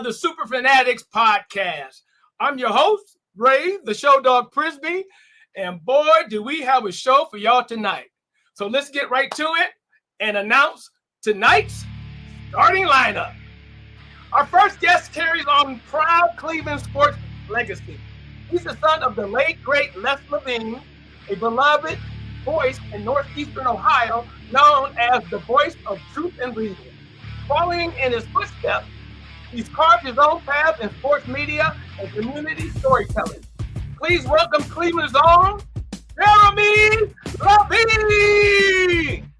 the Superfan Addicts podcast. I'm your host, Ray, the show dog Prisby, and boy, do we have a show for y'all tonight. So let's get right to it and announce tonight's starting lineup. Our first guest carries on proud Cleveland sports legacy. He's the son of the late, great Les Levine, a beloved voice in Northeastern Ohio, known as the voice of truth and reason. Following in his footsteps, he's carved his own path in sports media and community storytelling. Please welcome Cleveland's own Jeremy Levine.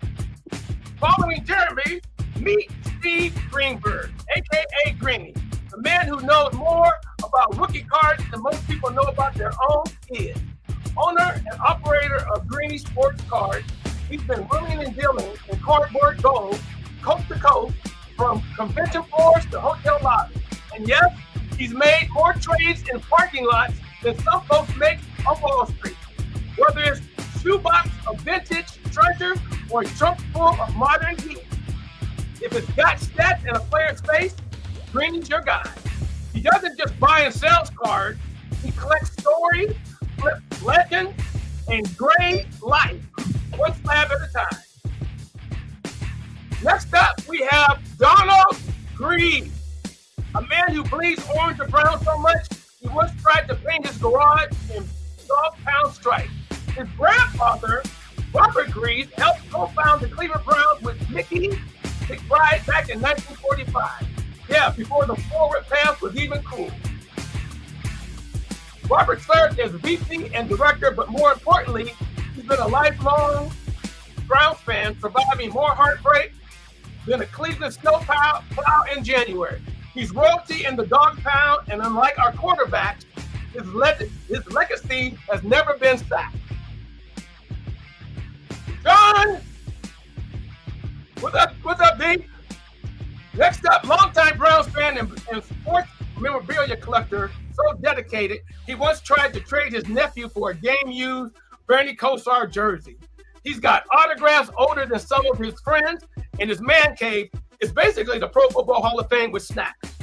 Following Jeremy, meet Steve Greenberg, aka Greeny, the man who knows more about rookie cards than most people know about their own kids. Owner and operator of Greeny Sports Cards, he's been willing and dealing in cardboard gold, coast to coast, from convention floors to hotel lobbies. And yes, he's made more trades in parking lots than some folks make on Wall Street. Whether it's a shoebox of vintage treasure or a trunk full of modern heat, if it's got stats in a player's face, Greeny's your guy. He doesn't just buy and sell cards, he collects stories, flips legends, and grade life, one slab at a time. Next up, we have Donald Green, a man who bleeds orange and brown so much he once tried to paint his garage in dog-pound stripes. His grandfather, Robert Green, helped co-found the Cleveland Browns with Mickey McBride back in 1945. Yeah, before the forward pass was even cool. Robert served as VP and director, but more importantly, he's been a lifelong Browns fan, surviving more heartbreak than a Cleveland snowplow in January. He's royalty in the dog pound, and unlike our quarterbacks, his legacy has never been sacked. John, what's up, D? Next up, longtime Browns fan and sports memorabilia collector, so dedicated, he once tried to trade his nephew for a game-used Bernie Kosar jersey. He's got autographs older than some of his friends, and his man cave is basically the Pro Football Hall of Fame with snacks.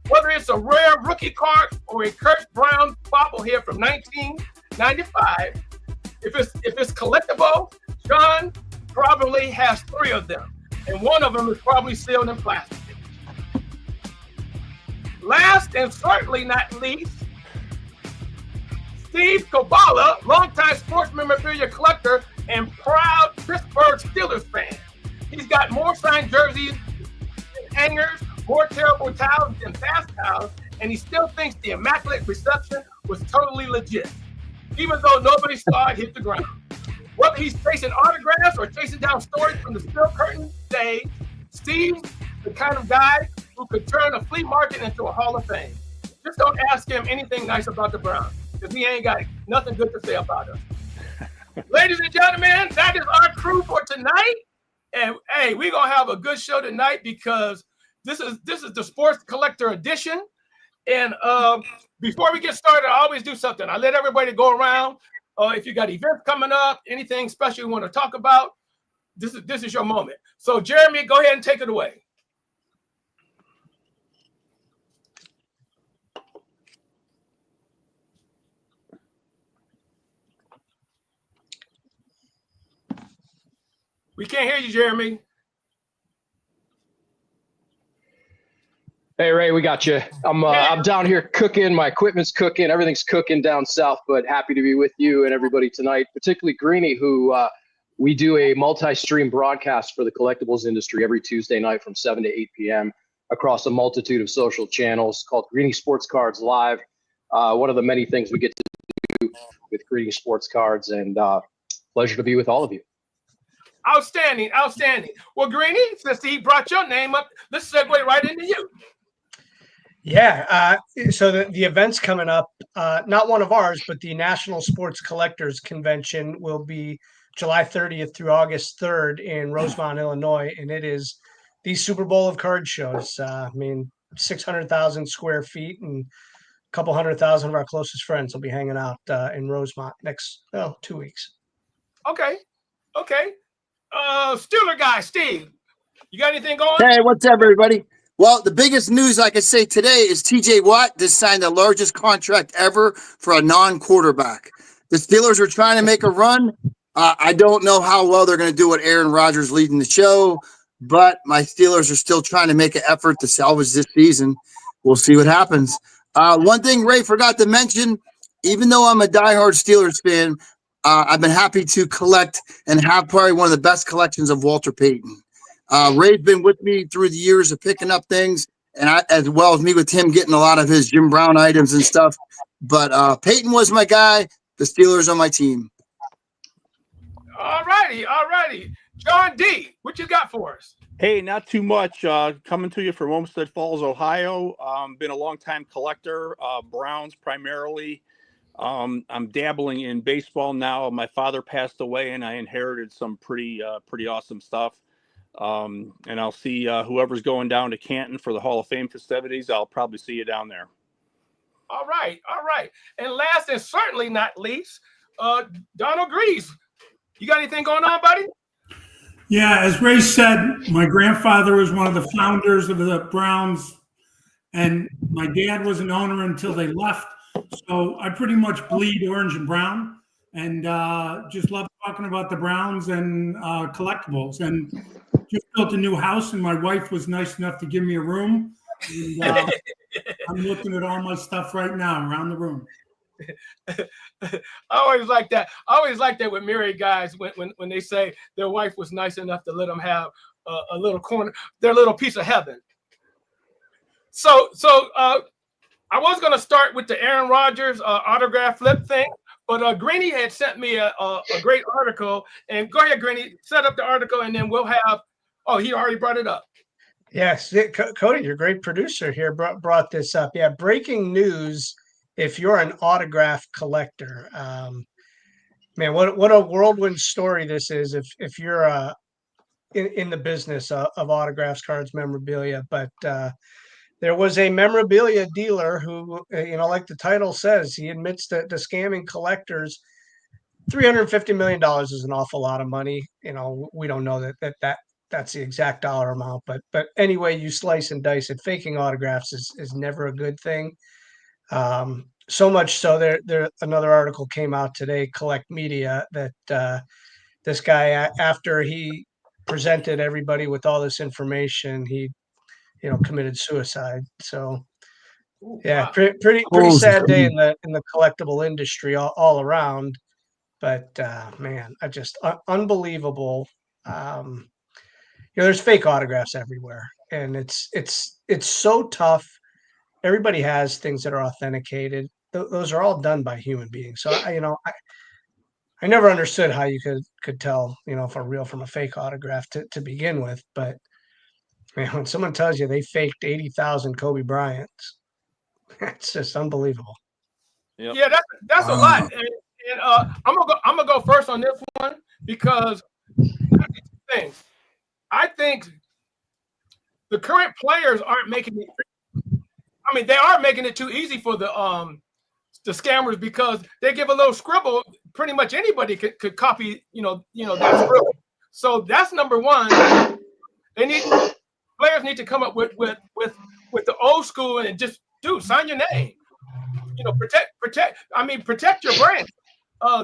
Whether it's a rare rookie card or a Kurt Brown bobblehead from 1995, if it's collectible, John probably has 3 of them, and one of them is probably sealed in plastic. Last and certainly not least, Steve Kobala, longtime sports memorabilia collector and proud Pittsburgh Steelers fan. He's got more signed jerseys than hangers, more terrible towels than fast towels, and he still thinks the immaculate reception was totally legit, even though nobody saw it hit the ground. Whether he's chasing autographs or chasing down stories from the Steel Curtain days, Steve's the kind of guy who could turn a flea market into a Hall of Fame. Just don't ask him anything nice about the Browns, because he ain't got nothing good to say about us. Ladies and gentlemen, that is our crew for tonight. And hey, we're gonna have a good show tonight because this is the sports collector edition. And before we get started, I always do something. I let everybody go around. If you got events coming up, anything special you want to talk about, this is your moment. So Jeremy, go ahead and take it away. We can't hear you, Jeremy. Hey, Ray, we got you. I'm down here cooking. My equipment's cooking. Everything's cooking down south, but happy to be with you and everybody tonight, particularly Greeny, who we do a multi-stream broadcast for the collectibles industry every Tuesday night from 7 to 8 p.m. across a multitude of social channels called Greeny Sports Cards Live. One of the many things we get to do with Greeny Sports Cards, and pleasure to be with all of you. Outstanding. Well, Greeny, since he brought your name up, let's segue right into you. Yeah. So the event's coming up, not one of ours, but the National Sports Collectors Convention will be July 30th through August 3rd in Rosemont, Illinois. And it is the Super Bowl of card shows. 600,000 square feet, and a couple 100,000 of our closest friends will be hanging out in Rosemont next 2 weeks. Okay. Steeler guy, Steve, you got anything going? Hey, what's up, everybody? Well, the biggest news I could say today is TJ Watt just signed the largest contract ever for a non-quarterback. The Steelers are trying to make a run. I don't know how well they're going to do with Aaron Rodgers leading the show, but my Steelers are still trying to make an effort to salvage this season. We'll see what happens. One thing Ray forgot to mention, even though I'm a diehard Steelers fan, I've been happy to collect and have probably one of the best collections of Walter Payton. Ray's been with me through the years of picking up things, and as well as me with him getting a lot of his Jim Brown items and stuff. But Peyton was my guy. The Steelers are my team. All righty. John D., what you got for us? Hey, not too much. Coming to you from Olmsted Falls, Ohio. Been a long-time collector, Browns primarily. I'm dabbling in baseball now. My father passed away, and I inherited some pretty awesome stuff. And I'll see whoever's going down to Canton for the Hall of Fame festivities. I'll probably see you down there. All right. And last and certainly not least, Donald Greaves. You got anything going on, buddy? Yeah, as Ray said, my grandfather was one of the founders of the Browns, and my dad was an owner until they left. So I pretty much bleed orange and brown, and just love talking about the Browns and collectibles. And just built a new house, and my wife was nice enough to give me a room. And I'm looking at all my stuff right now around the room. I always like that. I always like that with married guys when they say their wife was nice enough to let them have a little corner, their little piece of heaven. So I was going to start with the Aaron Rodgers autograph flip thing, but Greeny had sent me a great article. And go ahead, Greeny, set up the article, and then we'll have. Oh, he already brought it up. Yes, Cody, your great producer here brought this up. Yeah, breaking news. If you're an autograph collector, man, what a whirlwind story this is. If you're in the business of autographs, cards, memorabilia, but there was a memorabilia dealer who, like the title says, he admits that the scamming collectors. $350 million is an awful lot of money. We don't know that's the exact dollar amount, but anyway, you slice and dice it. Faking autographs is never a good thing. So much so there another article came out today, Collect Media, that this guy, after he presented everybody with all this information, he committed suicide. So yeah, wow. pretty sad day in the collectible industry all around. But man, I just unbelievable. There's fake autographs everywhere, and it's so tough. Everybody has things that are authenticated. Those are all done by human beings. So I never understood how you could tell, if a real from a fake autograph to begin with. But man, when someone tells you they faked 80,000 Kobe Bryants, it's just unbelievable. Yep. Yeah, that's a lot. And I'm gonna go first on this one because things. I think the current players aren't making it. I mean, they are making it too easy for the scammers because they give a little scribble. Pretty much anybody could copy, that scribble. So that's number one. Players need to come up with the old school and just sign your name. Protect your brand.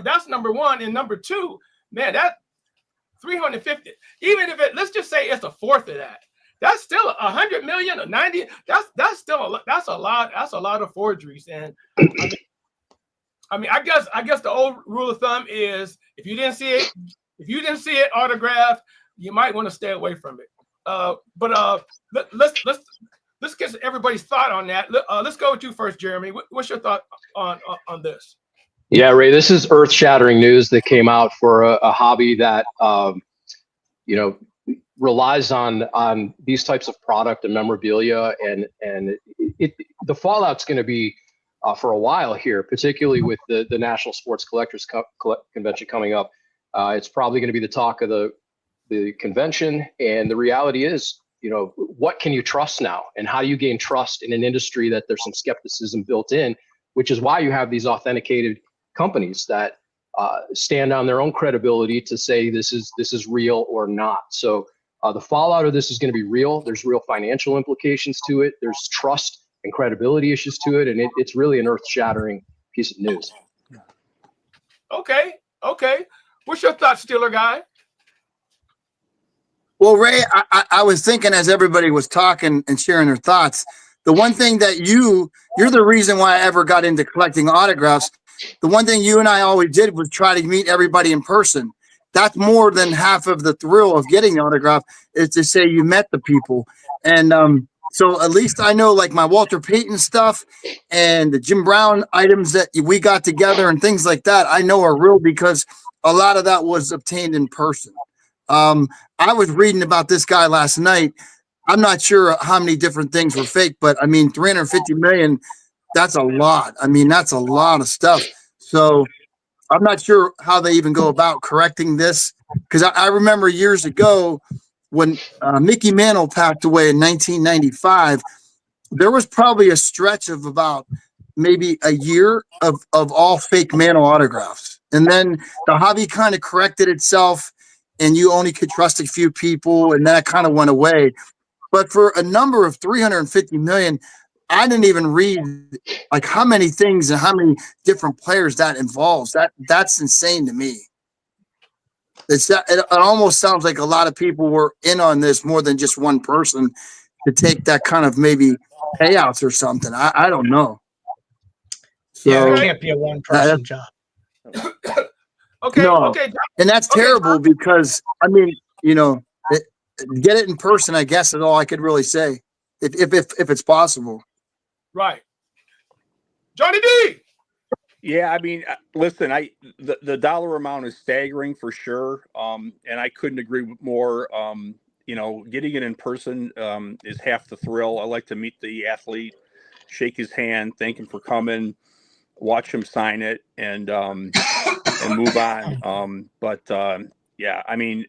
That's number one. And number two, man, that 350. Even if let's just say it's a fourth of that. That's still 100 million or 90. That's still that's a lot of forgeries. And I guess the old rule of thumb is if you didn't see it autographed, you might want to stay away from it. But let's get everybody's thought on that. Let's go with you first, Jeremy. What's your thought on this? Yeah, Ray, this is earth-shattering news that came out for a hobby that relies on these types of product and memorabilia, and the fallout's going to be for a while here, particularly with the National Sports Collectors Convention coming up. It's probably going to be the talk of the convention, and the reality is, what can you trust now, and how do you gain trust in an industry that there's some skepticism built in, which is why you have these authenticated companies that stand on their own credibility to say this is real or not. So The fallout of this is going to be real. There's real financial implications to it. There's trust and credibility issues to it. And it's really an earth-shattering piece of news. Okay. What's your thoughts, Steeler guy? Well, Ray, I was thinking as everybody was talking and sharing their thoughts, the one thing that you're the reason why I ever got into collecting autographs. The one thing you and I always did was try to meet everybody in person. That's more than half of the thrill of getting the autograph, is to say you met the people. And so at least I know, like, my Walter Payton stuff and the Jim Brown items that we got together and things like that, I know are real because a lot of that was obtained in person. I was reading about this guy last night. I'm not sure how many different things were fake, but I mean, 350 million, that's a lot. I mean, that's a lot of stuff. So I'm not sure how they even go about correcting this, because I remember years ago when Mickey Mantle passed away in 1995, there was probably a stretch of about maybe a year of all fake Mantle autographs. And then the hobby kind of corrected itself and you only could trust a few people, and that kind of went away. But for a number of 350 million, I didn't even read like how many things and how many different players that involves. That's insane to me. It almost sounds like a lot of people were in on this more than just one person to take that kind of maybe payouts or something. I don't know. So, yeah, it can't be a one-person job. Okay, no. okay. And that's terrible because, I mean, you know, get it in person, I guess, is all I could really say, if it's possible. Right. Johnny D. Yeah, I mean, listen, the dollar amount is staggering for sure, and I couldn't agree more. You know, getting it in person is half the thrill. I like to meet the athlete, shake his hand, thank him for coming, watch him sign it, and move on. But yeah, I mean,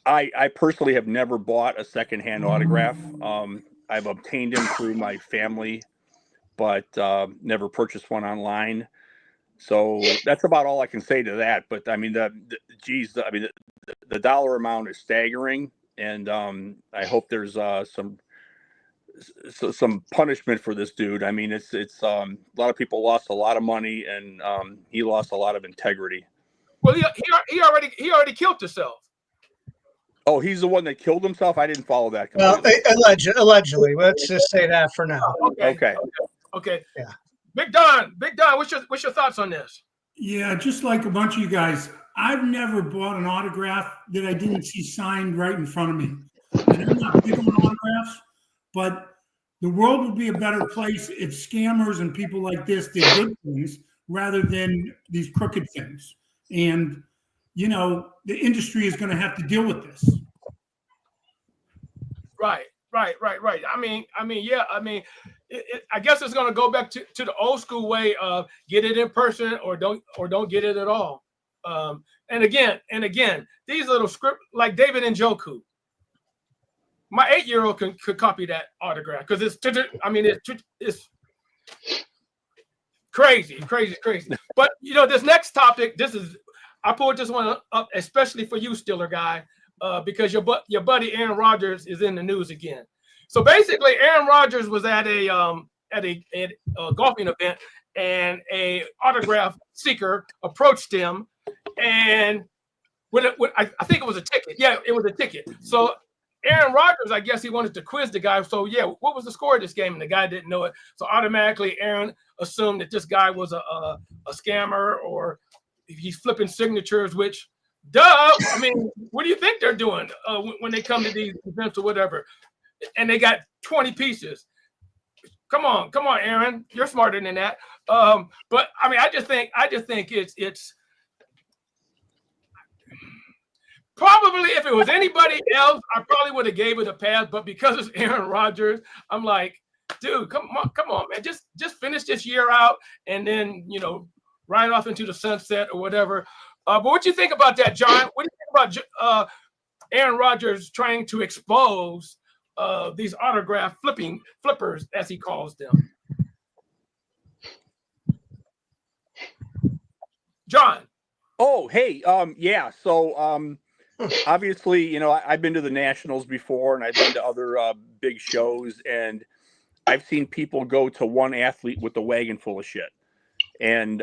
I personally have never bought a secondhand autograph. I've obtained them through my family, but never purchased one online. So that's about all I can say to that. But I mean, the dollar amount is staggering, and I hope there's some punishment for this dude. I mean, it's a lot of people lost a lot of money, and he lost a lot of integrity. Well, he already killed himself. Oh, he's the one that killed himself? I didn't follow that Well, completely. allegedly. Let's just say that for now. Okay. Yeah. Big Don, what's your thoughts on this? Yeah, just like a bunch of you guys, I've never bought an autograph that I didn't see signed right in front of me. And I'm not big on autographs, but the world would be a better place if scammers and people like this did good things rather than these crooked things. And, you know, the industry is going to have to deal with this. Right. I mean, yeah. I mean, I guess it's going to go back to the old school way of get it in person or don't get it at all. And again, these little script like David Njoku. My 8-year-old could copy that autograph because it's crazy. But you know, this next topic, I pulled this one up especially for you, Steeler guy. Because your buddy Aaron Rodgers is in the news again. So basically, Aaron Rodgers was at a golfing event, and a autograph seeker approached him, and I think it was a ticket. Yeah, it was a ticket. So Aaron Rodgers, I guess he wanted to quiz the guy. So yeah, what was the score of this game? And the guy didn't know it. So automatically, Aaron assumed that this guy was a scammer, or he's flipping signatures, which. Duh! I mean, what do you think they're doing when they come to these events or whatever? And they got 20 pieces. Come on, Aaron, you're smarter than that. But I mean, I just think it's probably if it was anybody else, I probably would have gave it a pass. But because it's Aaron Rodgers, I'm like, dude, come on, man, just finish this year out and then ride off into the sunset or whatever. But what do you think about that, John? What do you think about Aaron Rodgers trying to expose these autograph flippers, as he calls them? John. Oh, hey, yeah. So obviously, you know, I've been to the Nationals before, and I've been to other big shows, and I've seen people go to one athlete with a wagon full of shit. And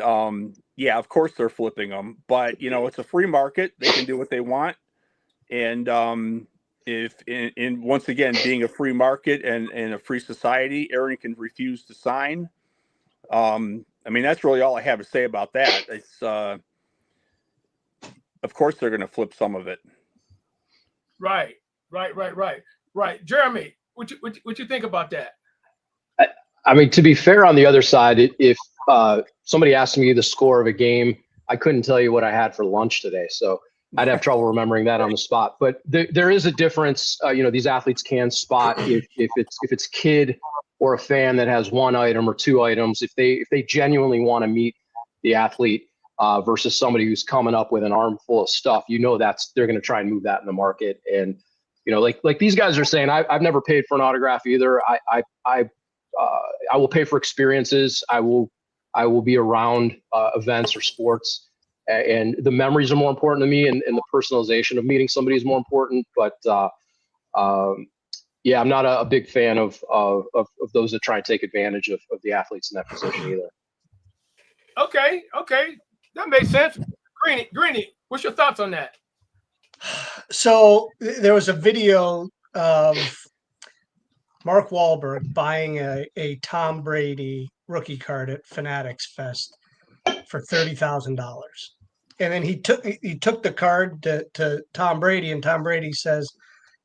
yeah, of course they're flipping them, but you know, it's a free market. They can do what they want. And if in once again, being a free market and a free society, Aaron can refuse to sign. I mean, that's really all I have to say about that. It's of course they're going to flip some of it. Right. Jeremy, what you think about that? I mean, to be fair, on the other side, if somebody asked me the score of a game, I couldn't tell you what I had for lunch today, so I'd have trouble remembering that on the spot. But there is a difference. You know, these athletes can spot if it's kid or a fan that has one item or two items. If they genuinely want to meet the athlete versus somebody who's coming up with an armful of stuff, you know, they're going to try and move that in the market. And you know, like these guys are saying, I've never paid for an autograph either. I will pay for experiences. I will be around events or sports, and the memories are more important to me, and the personalization of meeting somebody is more important. But yeah, I'm not a big fan of those that try and take advantage of the athletes in that position either. Okay, that makes sense. Greeny, what's your thoughts on that? So there was a video of Mark Wahlberg buying a Tom Brady rookie card at Fanatics Fest for $30,000, and then he took the card to Tom Brady, and Tom Brady says,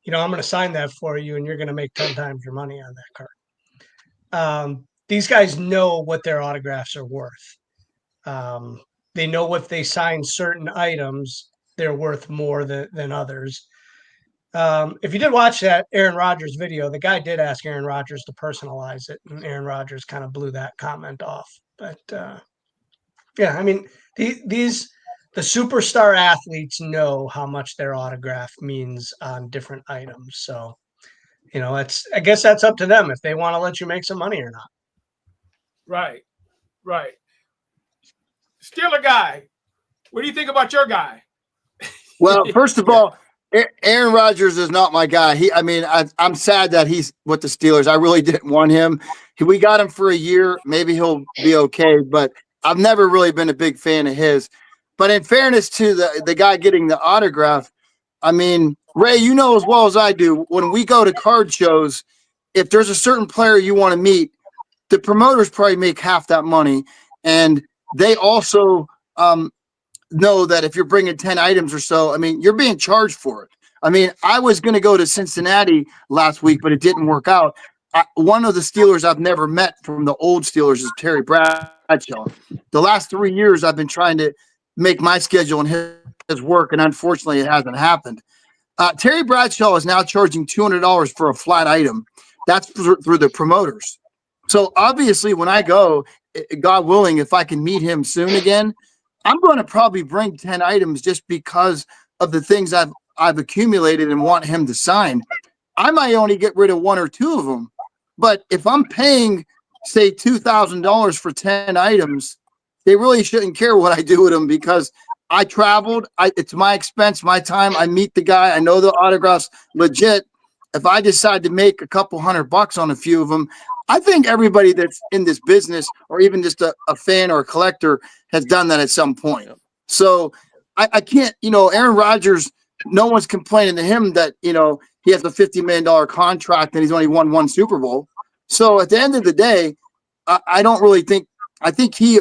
"You know, I'm going to sign that for you, and you're going to make 10 times your money on that card." These guys know what their autographs are worth. They know if they sign certain items, they're worth more than others. If you did watch that Aaron Rodgers video, the guy did ask Aaron Rodgers to personalize it, and Aaron Rodgers kind of blew that comment off. But yeah, I mean, the superstar athletes know how much their autograph means on different items. So, you know, I guess that's up to them if they want to let you make some money or not. Right. Steeler guy, what do you think about your guy? Well, first of all, Aaron Rodgers is not my guy. I'm sad that he's with the Steelers. I really didn't want him. We got him for a year. Maybe he'll be okay, but I've never really been a big fan of his. But in fairness to the guy getting the autograph, I mean, Ray, you know as well as I do, when we go to card shows, if there's a certain player you want to meet, the promoters probably make half that money. And they also know that if you're bringing 10 items or so, I mean, you're being charged for it. I mean, I was going to go to Cincinnati last week, but it didn't work out. One of the Steelers I've never met from the old Steelers is Terry Bradshaw. The last 3 years, I've been trying to make my schedule and his work, and unfortunately, it hasn't happened. Terry Bradshaw is now charging $200 for a flat item. That's through the promoters. So obviously, when I go, God willing, if I can meet him soon again, I'm going to probably bring 10 items just because of the things I've accumulated and want him to sign. I might only get rid of one or two of them, but if I'm paying, say, $2,000 for 10 items, they really shouldn't care what I do with them because I traveled. It's my expense, my time. I meet the guy. I know the autograph's legit. If I decide to make a couple $100 on a few of them, I think everybody that's in this business or even just a fan or a collector has done that at some point. So I can't, Aaron Rodgers, no one's complaining to him that, he has a $50 million contract and he's only won one Super Bowl. So at the end of the day, I don't really think, I think he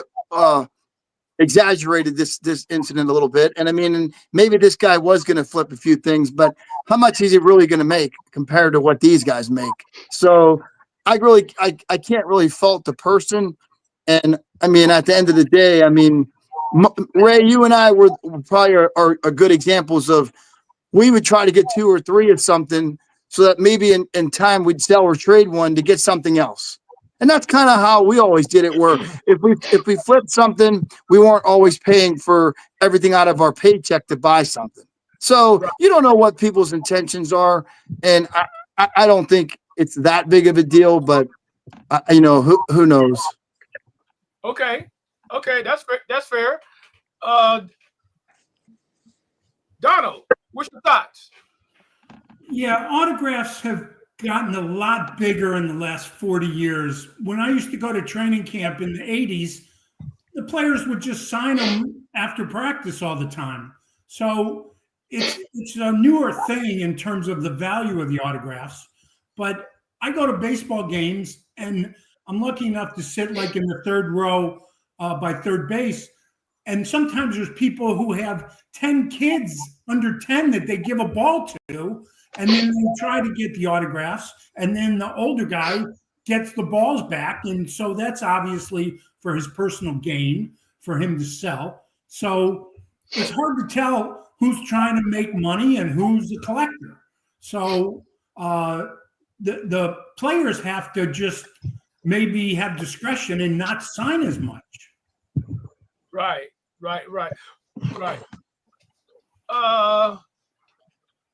exaggerated this incident a little bit. And I mean, maybe this guy was going to flip a few things, but how much is he really going to make compared to what these guys make? So I can't really fault the person. And I mean, at the end of the day, I mean, Ray, you and I were probably are good examples of, we would try to get 2 or 3 of something so that maybe in time we'd sell or trade one to get something else. And that's kind of how we always did it, where if we flipped something, we weren't always paying for everything out of our paycheck to buy something. So you don't know what people's intentions are. And I don't think it's that big of a deal, but who knows? Okay, that's fair. Donald, What's your thoughts? Yeah, autographs have gotten a lot bigger in the last 40 years. When I used to go to training camp in the 80s, the players would just sign them after practice all the time. So it's a newer thing in terms of the value of the autographs. But I go to baseball games, and I'm lucky enough to sit like in the third row by third base. And sometimes there's people who have 10 kids under 10 that they give a ball to, and then they try to get the autographs, and then the older guy gets the balls back. And so that's obviously for his personal gain, for him to sell. So it's hard to tell who's trying to make money and who's a collector. So the players have to just maybe have discretion and not sign as much. Right.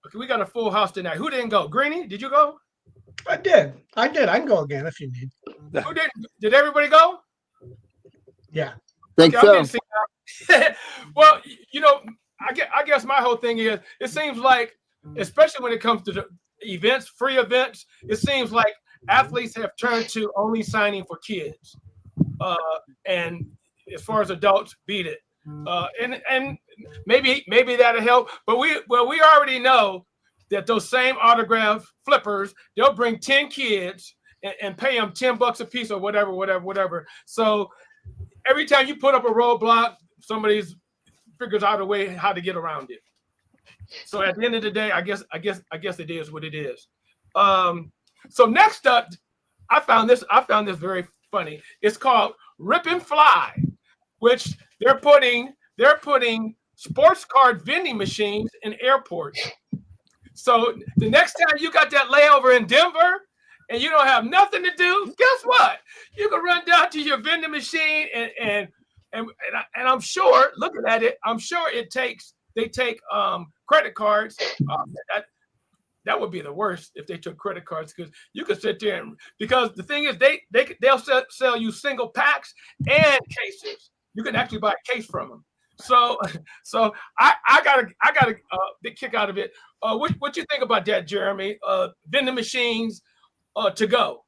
Okay, we got a full house tonight. Who didn't go? Greenie, did you go? I did. I can go again if you need. Who didn't? Did everybody go? Yeah. Think Okay, I'm so. getting well, you know, I guess my whole thing is, it seems like, especially when it comes to the events, free events, it seems like athletes have turned to only signing for kids. And as far as adults, beat it. And maybe that'll help. But we already know that those same autograph flippers, they'll bring 10 kids and pay them $10 a piece or whatever. So every time you put up a roadblock, somebody figures out a way how to get around it. So at the end of the day, I guess it is what it is. So next up, I found this very funny. It's called Rip and Fly, which they're putting sports card vending machines in airports. So the next time you got that layover in Denver and you don't have nothing to do, guess what? You can run down to your vending machine and I'm sure, looking at it, I'm sure they take credit cards. That would be the worst if they took credit cards, because you could sit there because the thing is they'll sell you single packs and cases. You can actually buy a case from them. So I got a big kick out of it. What you think about that, Jeremy? Vending machines to go.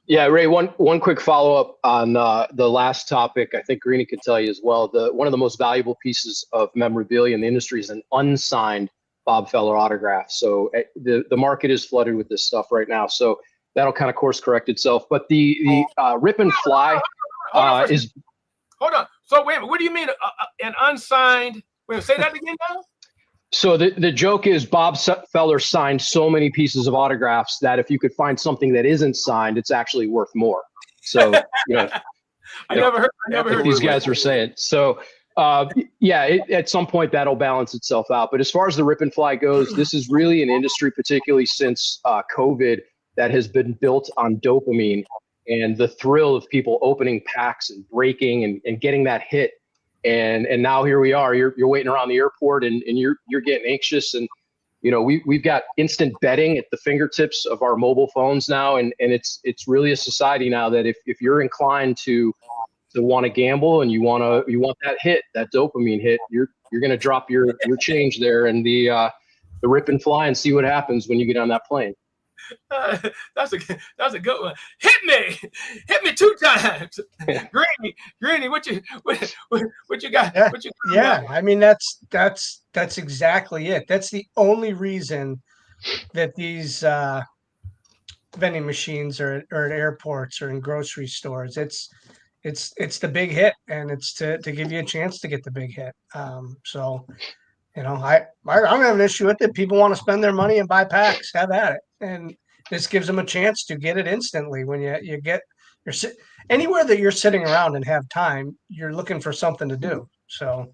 Yeah, Ray, one quick follow-up on the last topic. I think Greenie could tell you as well. One of the most valuable pieces of memorabilia in the industry is an unsigned Bob Feller autograph. So the market is flooded with this stuff right now. So that'll kind of course correct itself. But the Rip and Fly is... Hold on. So wait a minute. What do you mean an unsigned? Wait, say that again now? So the joke is Bob Feller signed so many pieces of autographs that if you could find something that isn't signed, it's actually worth more. So, I never heard these guys were saying. So, at some point that'll balance itself out. But as far as the Rip and Fly goes, this is really an industry, particularly since COVID, that has been built on dopamine and the thrill of people opening packs and breaking and getting that hit. And now here we are. You're waiting around the airport and you're getting anxious. And we've got instant betting at the fingertips of our mobile phones now, and it's really a society now that if you're inclined to want to gamble and you want that hit, that dopamine hit, you're going to drop your change there and the Rip and Fly and see what happens when you get on that plane. That's a good one. Hit me 2 times. Greenie, what you got? Yeah, What you got? yeah. I mean, that's exactly it. That's the only reason that these vending machines are at airports or in grocery stores. It's the big hit, and it's to give you a chance to get the big hit. So I don't have an issue with it. People want to spend their money and buy packs, have at it. And this gives them a chance to get it instantly. When anywhere that you're sitting around and have time, you're looking for something to do. So,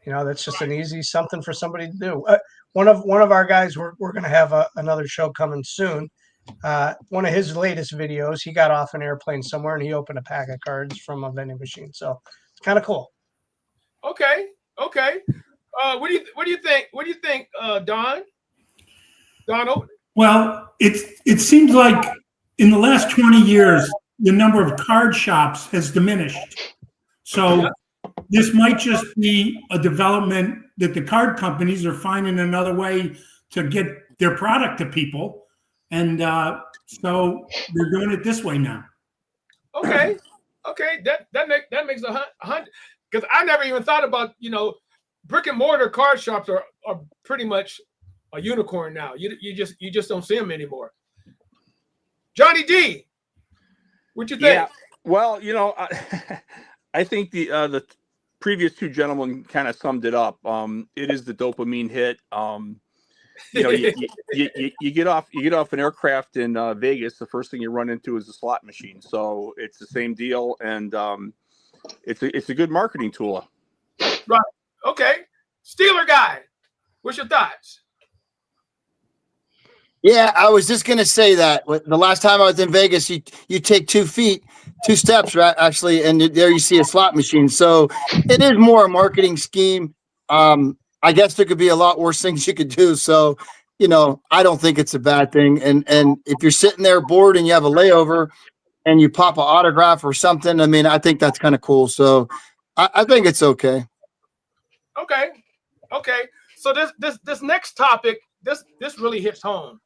that's just an easy something for somebody to do. One of our guys, we're going to have another show coming soon. One of his latest videos, he got off an airplane somewhere and he opened a pack of cards from a vending machine. So it's kind of cool. Okay. What do you think? What do you think, Don? Donald? Well, it seems like in the last 20 years, the number of card shops has diminished. So this might just be a development that the card companies are finding another way to get their product to people, and so they're doing it this way now. Okay, okay, that makes a hundred. Because I never even thought about, brick and mortar card shops are pretty much a unicorn now. You just don't see them anymore. Johnny D, what you think? Yeah, well, I think the previous two gentlemen kind of summed it up. It is the dopamine hit. You get off an aircraft in Vegas, the first thing you run into is a slot machine. So it's the same deal, and it's a good marketing tool. Right. Okay. Steeler guy, what's your thoughts? Yeah, I was just gonna say that. The last time I was in Vegas, you take 2 steps, right? Actually, and there you see a slot machine. So it is more a marketing scheme. I guess there could be a lot worse things you could do. So, I don't think it's a bad thing. And if you're sitting there bored and you have a layover and you pop an autograph or something, I mean, I think that's kind of cool. So I think it's okay. Okay. So this next topic, this really hits home.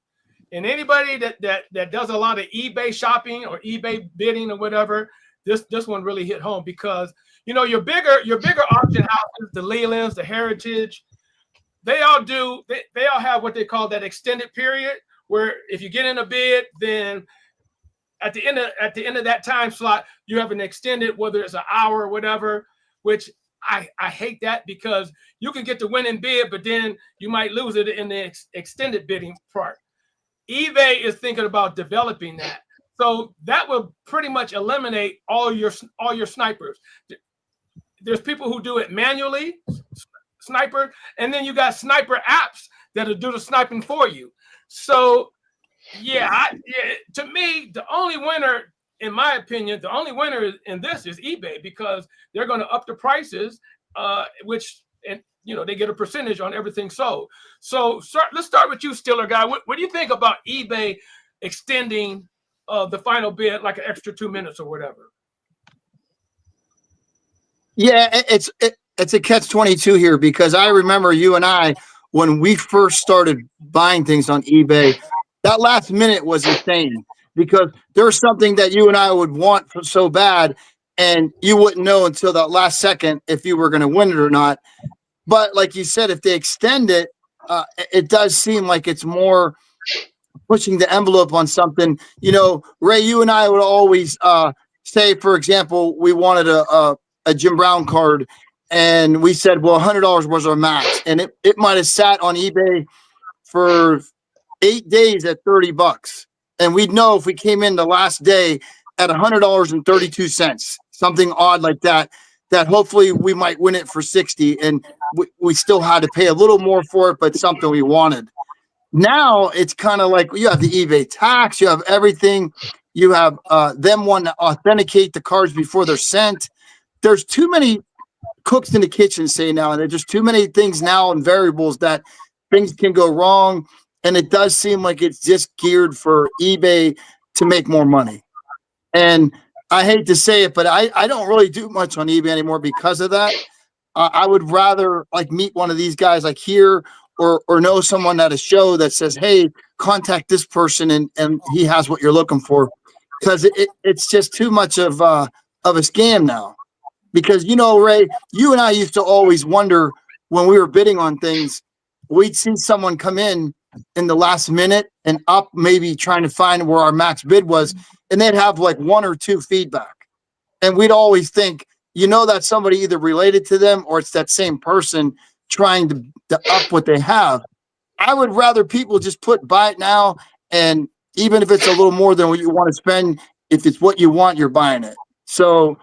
And anybody that does a lot of eBay shopping or eBay bidding or whatever, this one really hit home because your bigger auction houses, the Lelands, the Heritage, they all have what they call that extended period, where if you get in a bid, then at the end of that time slot, you have an extended, whether it's an hour or whatever, which I hate that because you can get the winning bid, but then you might lose it in the extended bidding part. eBay is thinking about developing that. So that will pretty much eliminate all your snipers. There's people who do it manually, sniper, and then you got sniper apps that'll do the sniping for you. So to me, the only winner, in my opinion, the only winner in this is eBay because they're going to up the prices, they get a percentage on everything sold. So let's start with you, Steeler guy. What do you think about eBay extending the final bid like an extra 2 minutes or whatever? Yeah, it's a catch-22 here because I remember you and I, when we first started buying things on eBay, that last minute was insane because there's something that you and I would want so bad, and you wouldn't know until that last second if you were going to win it or not. But like you said, if they extend it, it does seem like it's more pushing the envelope on something. Ray, you and I would always say, for example, we wanted a Jim Brown card, and we said, well, $100 was our max, and it might have sat on eBay for 8 days at $30, and we'd know if we came in the last day at $100.32, something odd like that hopefully we might win it for 60, and we still had to pay a little more for it, but something we wanted. Now it's kind of like you have the eBay tax, you have everything, you have them wanting to authenticate the cards before they're sent. There's too many cooks in the kitchen, say now, and there's just too many things now and variables that things can go wrong, and it does seem like it's just geared for eBay to make more money. And I hate to say it, but I don't really do much on eBay anymore because of that. I would rather meet one of these guys here or know someone at a show that says, hey, contact this person and he has what you're looking for, because it's just too much of a scam now. Because, Ray, you and I used to always wonder when we were bidding on things, we'd see someone come in the last minute and up, maybe trying to find where our max bid was, and they'd have 1 or 2 feedback. And we'd always think, that's somebody either related to them or it's that same person trying to up what they have. I would rather people just buy it now, and even if it's a little more than what you want to spend, if it's what you want, you're buying it. So,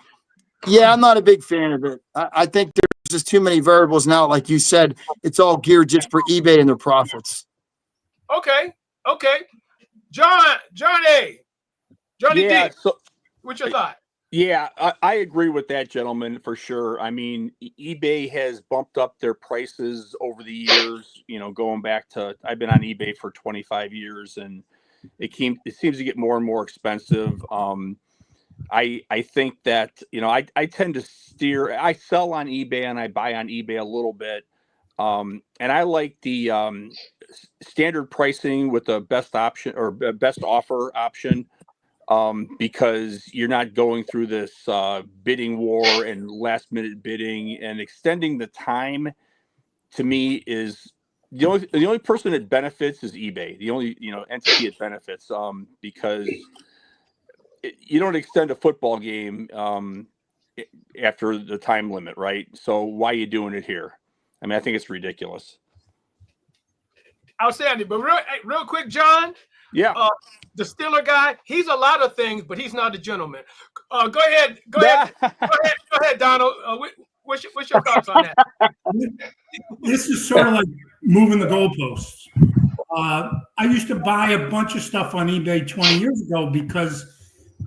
yeah, I'm not a big fan of it. I think there's just too many variables now. Like you said, it's all geared just for eBay and their profits. Okay. Johnny Yeah, D, what's your thought? Yeah, I agree with that, gentleman, for sure. I mean, eBay has bumped up their prices over the years, going back to, I've been on eBay for 25 years, and it seems to get more and more expensive. I think that, I tend to I sell on eBay and I buy on eBay a little bit. And I like the standard pricing with the best option or best offer option, because you're not going through this bidding war and last minute bidding, and extending the time to me is the only person that benefits is eBay. The only entity it benefits, because you don't extend a football game after the time limit, right? So why are you doing it here? I mean, I think it's ridiculous. Outstanding. But real quick, John. Yeah. The Steeler guy, he's a lot of things, but he's not a gentleman. Go ahead, Donald. What's your thoughts on that? This is sort of like moving the goalposts. I used to buy a bunch of stuff on eBay 20 years ago because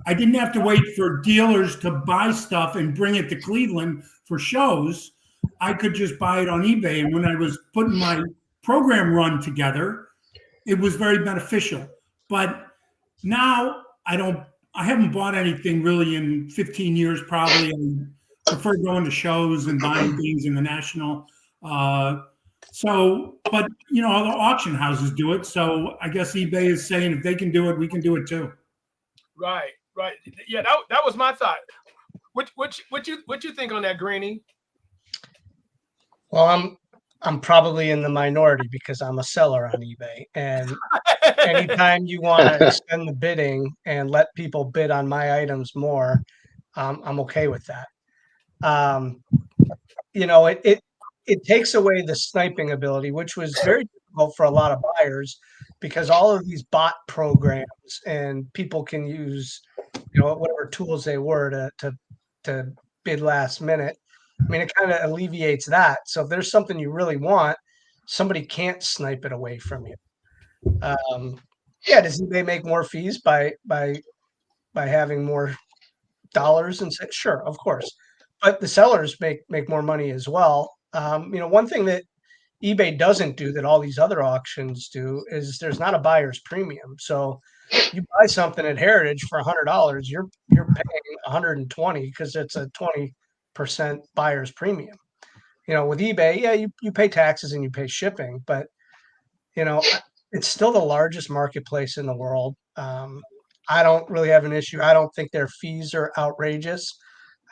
I didn't have to wait for dealers to buy stuff and bring it to Cleveland for shows. I could just buy it on eBay. And when I was putting my program run together, it was very beneficial. But now I haven't bought anything really in 15 years, probably. I prefer going to shows and buying things in the national. But the auction houses do it. So I guess eBay is saying if they can do it, we can do it too. Right. Yeah, that was my thought. What you think on that, Greenie? Well, I'm probably in the minority because I'm a seller on eBay, and anytime you want to extend the bidding and let people bid on my items more, I'm okay with that. It takes away the sniping ability, which was very difficult for a lot of buyers because all of these bot programs and people can use, whatever tools they were to bid last minute. I mean, it kind of alleviates that. So if there's something you really want, somebody can't snipe it away from you. Does eBay make more fees by having more dollars and say, sure, of course, but the sellers make more money as well. One thing that eBay doesn't do that all these other auctions do is there's not a buyer's premium. So you buy something at Heritage for $100, you're paying $120 because it's a 20% buyer's premium. With eBay, you pay taxes and you pay shipping, but it's still the largest marketplace in the world. I don't really have an issue. I don't think their fees are outrageous.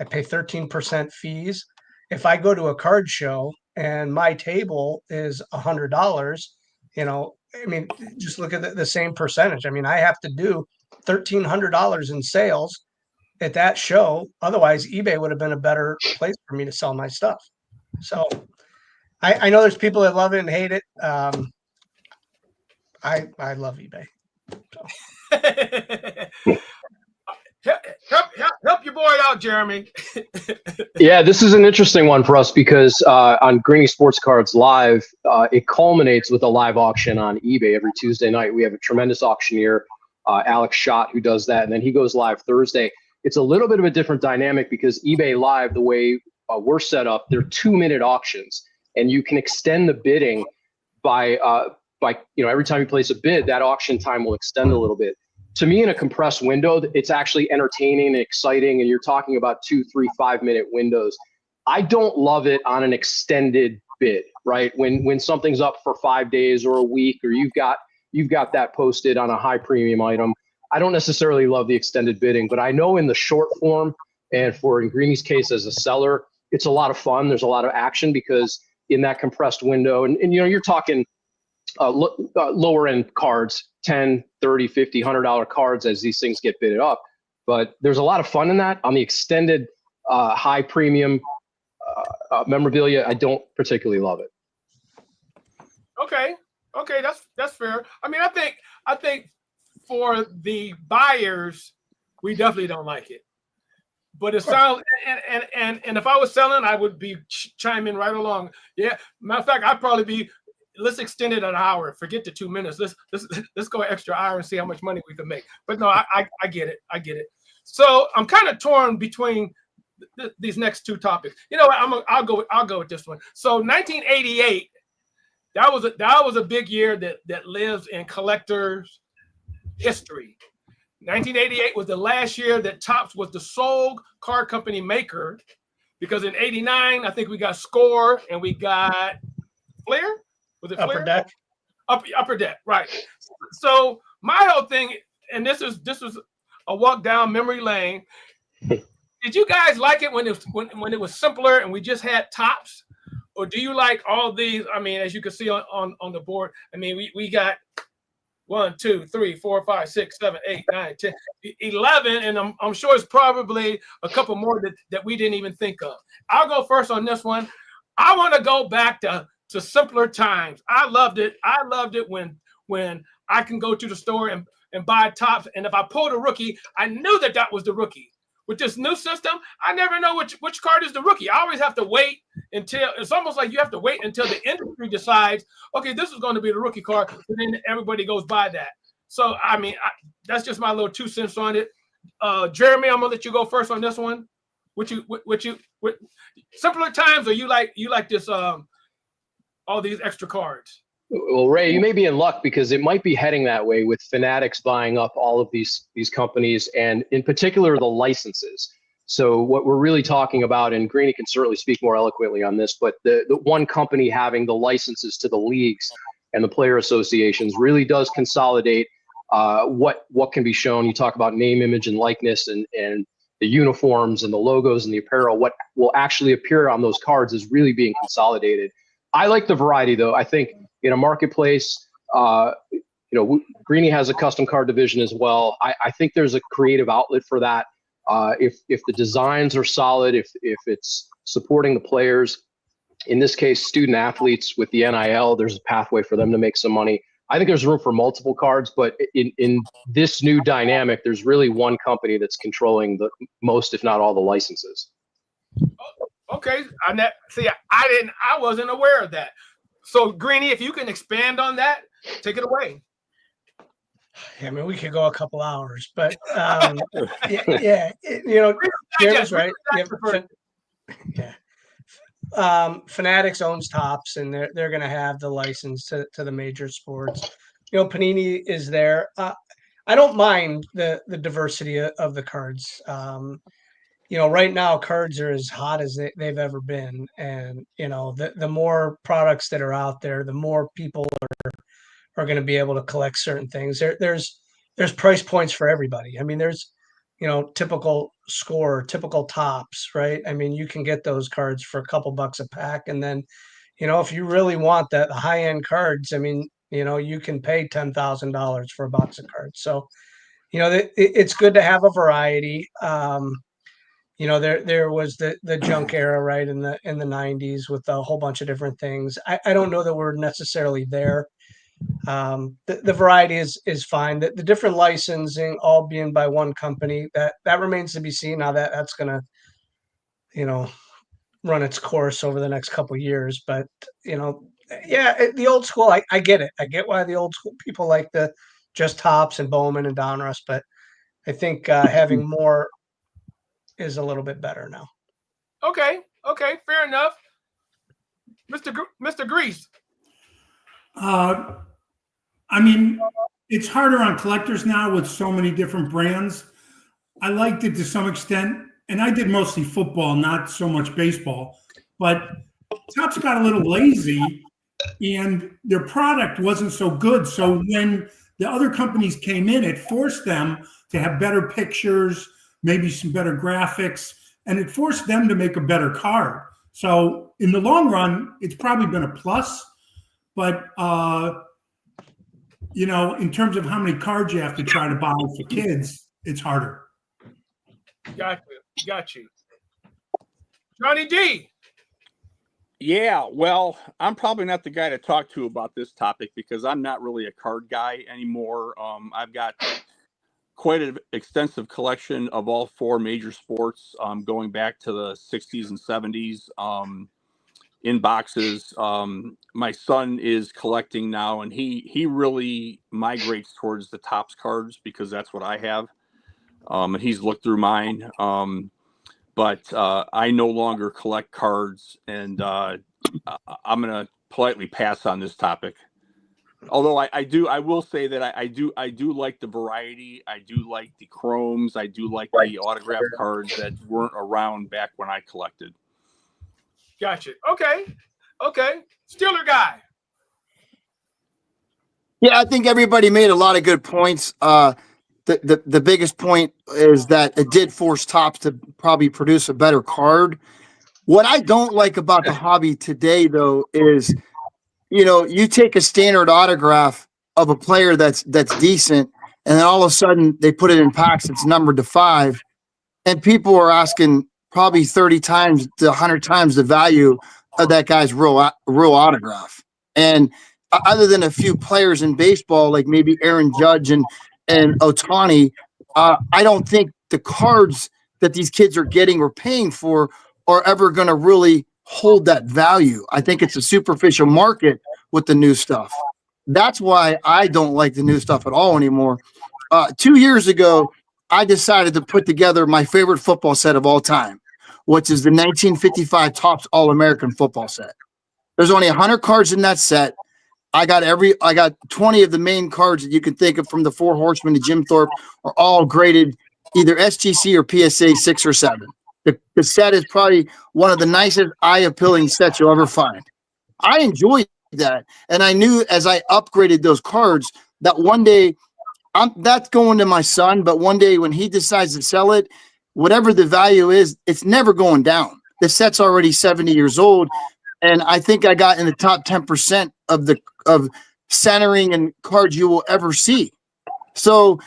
I pay 13% fees. If I go to a card show and my table is $100, just look at the same percentage. I mean, I have to do $1,300 in sales at that show. Otherwise, eBay would have been a better place for me to sell my stuff. So I know there's people that love it and hate it. I love eBay. So. Help your boy out, Jeremy. Yeah, this is an interesting one for us because on Greenie Sports Cards Live, it culminates with a live auction on eBay every Tuesday night. We have a tremendous auctioneer, Alex Schott, who does that, and then he goes live Thursday. It's a little bit of a different dynamic because eBay Live, the way we're set up, they're 2-minute auctions, and you can extend the bidding by every time you place a bid, that auction time will extend a little bit. To me, in a compressed window, it's actually entertaining and exciting, and you're talking about 2, 3, 5-minute windows. I don't love it on an extended bid, right? When something's up for 5 days or a week, or you've got that posted on a high premium item. I don't necessarily love the extended bidding, but I know in the short form, and in Greenie's case as a seller, it's a lot of fun. There's a lot of action because in that compressed window, and you're talking lower end cards, 10, 30, 50, $100 cards as these things get bidded up. But there's a lot of fun in that. On the extended high premium memorabilia, I don't particularly love it. Okay, that's fair. I mean, I think for the buyers, we definitely don't like it. But it sounds and if I was selling, I would be chiming right along. Yeah, matter of fact, I'd probably be. Let's extend it an hour. Forget the 2 minutes. Let's go an extra hour and see how much money we can make. But no, I get it. I get it. So I'm kind of torn between these next two topics. You know what? I'll go with this one. So 1988, that was a big year that lives in collectors' history. 1988 was the last year that Topps was the sole card company maker, because in '89 I think we got Score and we got Flair? Was it Upper Flair? Deck. Upper Deck, right. So my whole thing, and this was a walk down memory lane. Did you guys like it when it was simpler and we just had tops? Or do you like all these? I mean, as you can see on the board, I mean, we got 1, 2, 3, 4, 5, 6, 7, 8, 9, 10, 11, and I'm sure it's probably a couple more that we didn't even think of. I'll go first on this one. I want to go back to simpler times. I loved it. I loved it when I can go to the store and buy tops, and if I pulled a rookie, I knew that was the rookie. With this new system, I never know which card is the rookie. I always have to wait until it's almost like you have to wait until the industry decides, okay, this is going to be the rookie card, and then everybody goes by that. So, I mean, that's just my little 2 cents on it. Jeremy, I'm gonna let you go first on this one. What simpler times, or you like this all these extra cards? Well, Ray, you may be in luck because it might be heading that way with Fanatics buying up all of these companies, and in particular the licenses. So what we're really talking about, and Greeny can certainly speak more eloquently on this, but the one company having the licenses to the leagues and the player associations really does consolidate what can be shown. You talk about name, image, and likeness, and the uniforms and the logos and the apparel. What will actually appear on those cards is really being consolidated. I like the variety, though. I think in a marketplace, Greeny has a custom card division as well. I think there's a creative outlet for that. If the designs are solid, if it's supporting the players, in this case, student athletes with the NIL, there's a pathway for them to make some money. I think there's room for multiple cards, but in this new dynamic, there's really one company that's controlling the most, if not all, the licenses. Okay, I wasn't aware of that. So, Greeny, if you can expand on that, take it away. I mean, we could go a couple hours, but Jeremy's right. Fanatics owns Topps, and they're going to have the license to the major sports. Panini is there. I don't mind the diversity of the cards. Right now cards are as hot as they've ever been, and the more products that are out there, the more people are going to be able to collect certain things. There's price points for everybody. I mean, there's typical score, typical tops, right? I mean, you can get those cards for a couple bucks a pack, and then if you really want the high end cards, I mean, you can pay $10,000 for a box of cards. So it's good to have a variety. There was the junk era, right, in the 90s with a whole bunch of different things. I don't know that we're necessarily there. The variety is fine. The different licensing all being by one company, that remains to be seen. Now that's gonna, run its course over the next couple of years. But the old school, I get it. I get why the old school people like the just Topps and Bowman and Donruss, but I think having more is a little bit better now. Okay, fair enough. Mr. Grease. I mean, it's harder on collectors now with so many different brands. I liked it to some extent, and I did mostly football, not so much baseball. But Topps got a little lazy, and their product wasn't so good. So when the other companies came in, it forced them to have better pictures, maybe some better graphics, and it forced them to make a better card. So in the long run, it's probably been a plus. But in terms of how many cards you have to try to buy for kids, it's harder. Got you. Johnny D. Yeah, well, I'm probably not the guy to talk to about this topic because I'm not really a card guy anymore. I've got quite an extensive collection of all 4 major sports, going back to the 60s and 70s. In boxes. My son is collecting now, and he really migrates towards the Topps cards because that's what I have. And he's looked through mine. But I no longer collect cards, and I'm going to politely pass on this topic. Although I will say that I do like the variety. I do like the chromes. I do like the autograph cards that weren't around back when I collected. Gotcha. Okay. Okay. Steeler guy. Yeah, I think everybody made a lot of good points. The biggest point is that it did force Topps to probably produce a better card. What I don't like about the hobby today, though, is you take a standard autograph of a player that's decent, and then all of a sudden they put it in packs that's numbered to 5, and people are asking probably 30 times to 100 times the value of that guy's real autograph. And other than a few players in baseball, like maybe Aaron Judge and Ohtani, I don't think the cards that these kids are getting or paying for are ever going to really hold that value. I think it's a superficial market with the new stuff. That's why I don't like the new stuff at all anymore. 2 years ago, I decided to put together my favorite football set of all time, which is the 1955 Topps All-American football set. There's only 100 cards in that set. I got 20 of the main cards that you can think of, from the Four Horsemen to Jim Thorpe, are all graded either SGC or PSA 6 or 7. The set is probably one of the nicest, eye-appealing sets you'll ever find. I enjoyed that, and I knew as I upgraded those cards that one day that's going to my son, but one day when he decides to sell it, whatever the value is, it's never going down. The set's already 70 years old, and I think I got in the top 10% of centering and cards you will ever see. So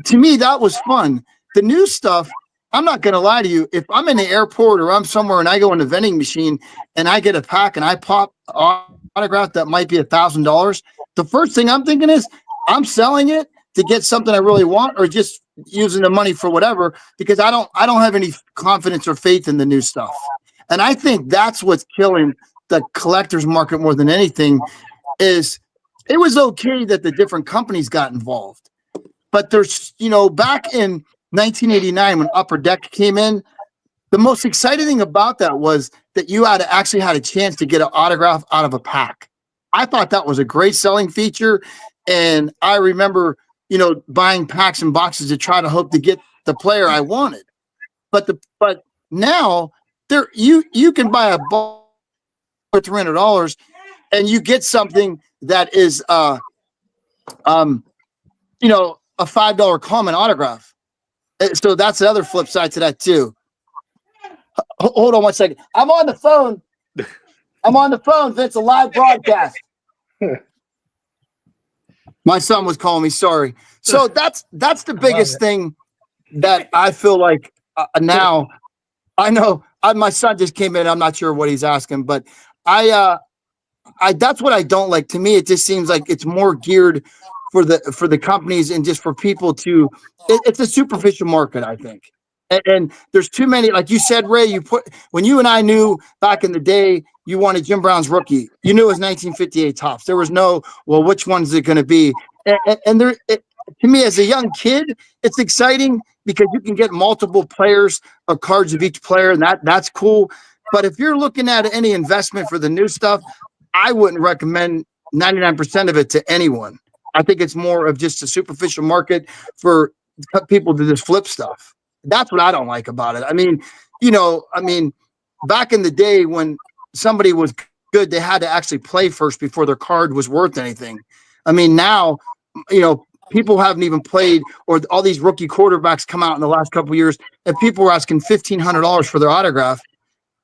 to me, that was fun. The new stuff, I'm not going to lie to you. If I'm in the airport or I'm somewhere and I go in the vending machine and I get a pack and I pop autograph that might be $1,000, the first thing I'm thinking is I'm selling it to get something I really want, or just using the money for whatever, because I don't have any confidence or faith in the new stuff. And I think that's what's killing the collector's market more than anything. Is it was okay that the different companies got involved, but there's, back in 1989 when Upper Deck came in, the most exciting thing about that was that you actually had a chance to get an autograph out of a pack. I thought that was a great selling feature, and I remember buying packs and boxes to try to hope to get the player I wanted. But now you can buy a ball for $300 and you get something that is a $5 common autograph. So that's the other flip side to that too. Hold on one second. I'm on the phone. Vince, a live broadcast. My son was calling me. Sorry. So that's the biggest thing that I feel like now. I know my son just came in. I'm not sure what he's asking, but I that's what I don't like. To me, it just seems like it's more geared for the companies and just for people to. It's a superficial market, I think. And there's too many, like you said, Ray. When you and I knew back in the day, you wanted Jim Brown's rookie. You knew it was 1958 Topps. There was no, well, which one's it going to be? And to me, as a young kid, it's exciting because you can get multiple players or cards of each player, and that's cool. But if you're looking at any investment for the new stuff, I wouldn't recommend 99% of it to anyone. I think it's more of just a superficial market for people to just flip stuff. That's what I don't like about it. I mean, back in the day when somebody was good, they had to actually play first before their card was worth anything. I mean, now, people haven't even played, or all these rookie quarterbacks come out in the last couple of years, and people were asking $1,500 for their autograph,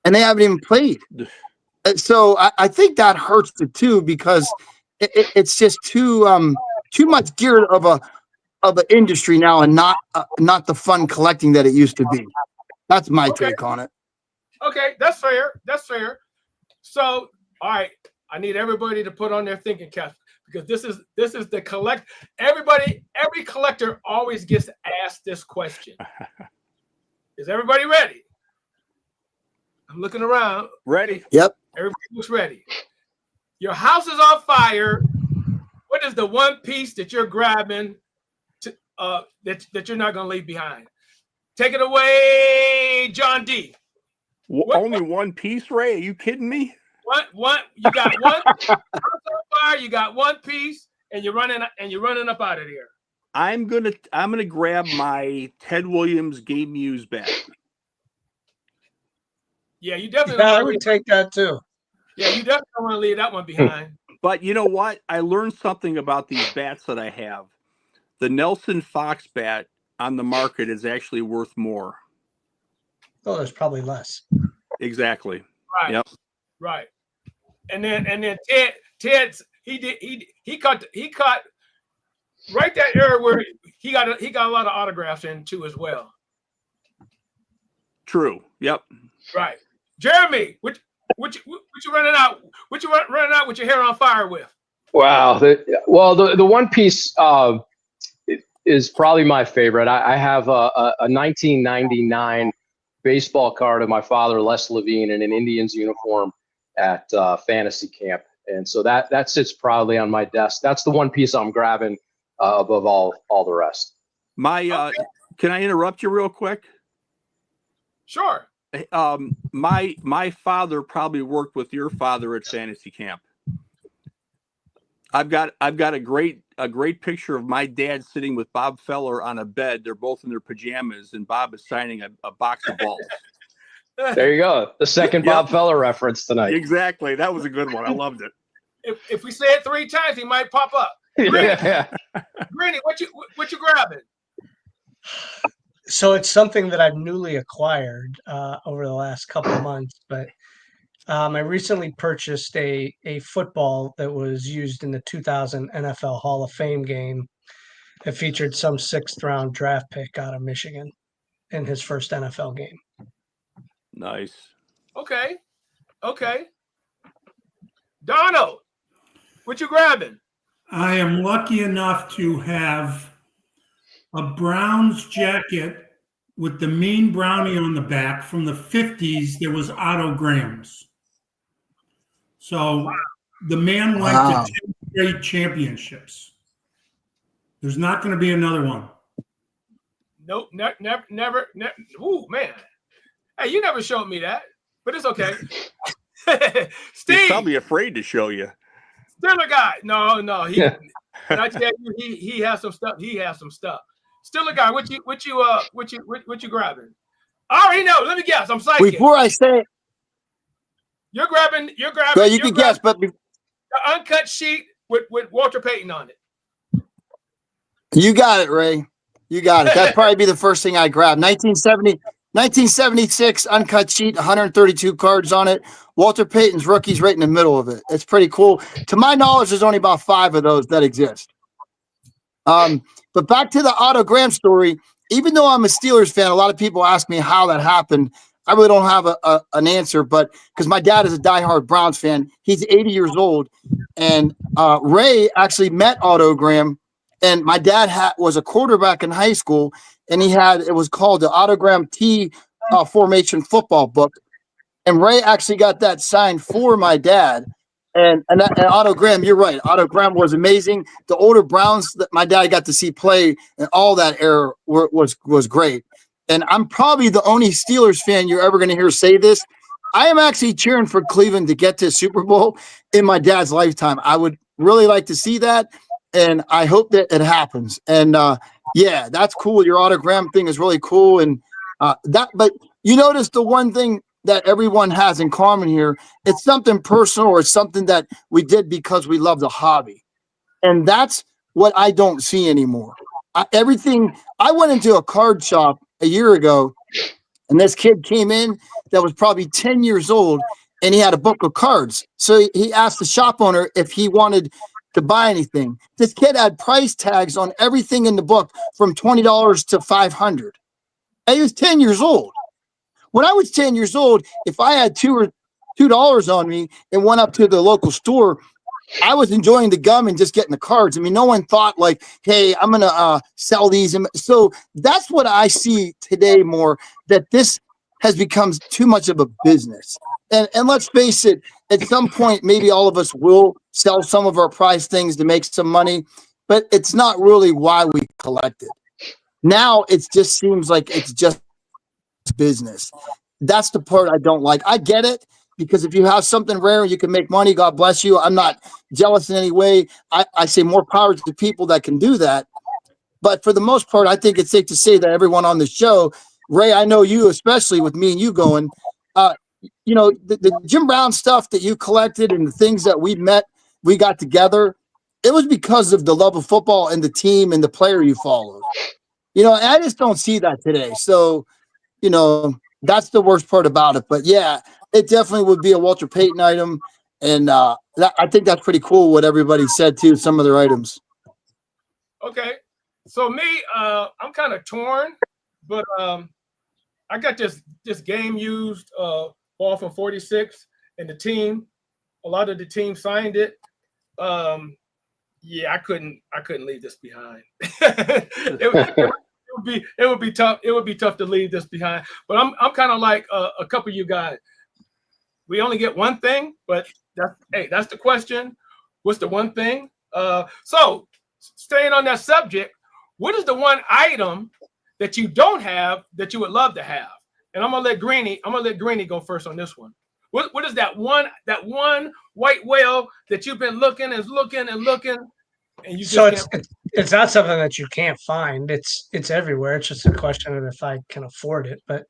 and they haven't even played. So I think that hurts it too, because it's just too much geared of an industry now, and not the fun collecting that it used to be. That's my take on it. Okay, that's fair. So, all right, I need everybody to put on their thinking cap, because this is the collect. Every collector always gets asked this question. Is everybody ready? I'm looking around. Ready? Yep. Everybody looks ready. Your house is on fire. What is the one piece that you're grabbing that you're not going to leave behind? Take it away, John D. Only one piece, Ray? Are you kidding me? What? You got one house on fire. You got one piece, and you're running up out of here. I'm gonna grab my Ted Williams Game Muse back. Yeah, you definitely. Yeah, I would take that too. Yeah, you definitely don't want to leave that one behind. But you know what? I learned something about these bats that I have. The Nelson Fox bat on the market is actually worth more. Oh, there's probably less. Exactly. Right. Yep. Right. And then Ted's he caught right that area where he got a lot of autographs in too as well. True. Yep. Right. Jeremy, what you running out? What you running out with your hair on fire with? Wow. The one piece is probably my favorite. I have a 1999 baseball card of my father, Les Levine, in an Indians uniform at fantasy camp. And so that sits proudly on my desk. That's the one piece I'm grabbing above all the rest. Can I interrupt you real quick? Sure. My father probably worked with your father at fantasy camp. I've got a great picture of my dad sitting with Bob Feller on a bed. They're both in their pajamas, and Bob is signing a box of balls. There you go. The second Bob Feller reference tonight. Exactly. That was a good one. I loved it. If we say it 3 times, he might pop up. Greeny, what you grabbing? So it's something that I've newly acquired over the last couple of months, but I recently purchased a football that was used in the 2000 NFL Hall of Fame game. It featured some 6th round draft pick out of Michigan in his first NFL game. Nice. Okay. Donald, what you grabbing? I am lucky enough to have a Browns jacket with the Mean Brownie on the back from the 50s. There was autograms. So the man went to 2 straight championships. There's not going to be another one. Nope, never. Ooh, man. Hey, you never showed me that, but it's okay. Steve. He's probably afraid to show you. Still a guy. No. And I tell you, he has some stuff. Still a guy. What you grabbing? I already know. Let me guess. I'm psychic. Before I say it, You're grabbing. well, you can guess, but the uncut sheet with Walter Payton on it. you got it, Ray. You got it. That'd probably be the first thing I grabbed. 1976 uncut sheet, 132 cards on it. Walter Payton's rookie's right in the middle of it. It's pretty cool. To my knowledge, there's only about 5 of those that exist. But back to the autogram story. Even though I'm a Steelers fan, a lot of people ask me how that happened. I really don't have an answer, but because my dad is a diehard Browns fan, he's 80 years old, and Ray actually met Autogram, and my dad was a quarterback in high school, and it was called the Autogram T formation football book, and Ray actually got that signed for my dad, and Autogram. You're right, Autogram was amazing. The older Browns that my dad got to see play and all that era was great. And I'm probably the only Steelers fan you're ever going to hear say this. I am actually cheering for Cleveland to get to Super Bowl in my dad's lifetime. I would really like to see that, and I hope that it happens. And yeah, that's cool. Your autogram thing is really cool. And but you notice the one thing that everyone has in common here, it's something personal or something that we did because we love the hobby. And that's what I don't see anymore. I went into a card shop a year ago, and this kid came in that was probably 10 years old, and he had a book of cards. So he asked the shop owner if he wanted to buy anything. This kid had price tags on everything in the book from $20 to $500. And he was 10 years old. When I was 10 years old, if I had $2 on me and went up to the local store, I was enjoying the gum and just getting the cards. I mean, no one thought like, hey, I'm going to sell these. And so that's what I see today more, that this has become too much of a business. And let's face it, at some point, maybe all of us will sell some of our prized things to make some money, but it's not really why we collect it. Now it just seems like it's just business. That's the part I don't like. I get it. Because if you have something rare, you can make money. God bless you. I'm not jealous in any way. I say more power to the people that can do that. But for the most part, I think it's safe to say that everyone on the show, Ray, I know you, especially with me and you going, the Jim Brown stuff that you collected and the things that we got together, it was because of the love of football and the team and the player you followed. I just don't see that today. So, that's the worst part about it. But yeah, it definitely would be a Walter Payton item. And I think that's pretty cool what everybody said too, some of their items. Okay. So me, I'm kind of torn, but I got this game used ball from 46 and a lot of the team signed it. Yeah, I couldn't leave this behind. it would be tough. It would be tough to leave this behind. But I'm kind of like a couple of you guys. We only get one thing, but that's the question. What's the one thing? So staying on that subject, what is the one item that you don't have that you would love to have? And I'm gonna let Greeny go first on this one. What is that one white whale that you've been looking and looking, and you just can't? It's not something that you can't find. It's everywhere. It's just a question of if I can afford it. But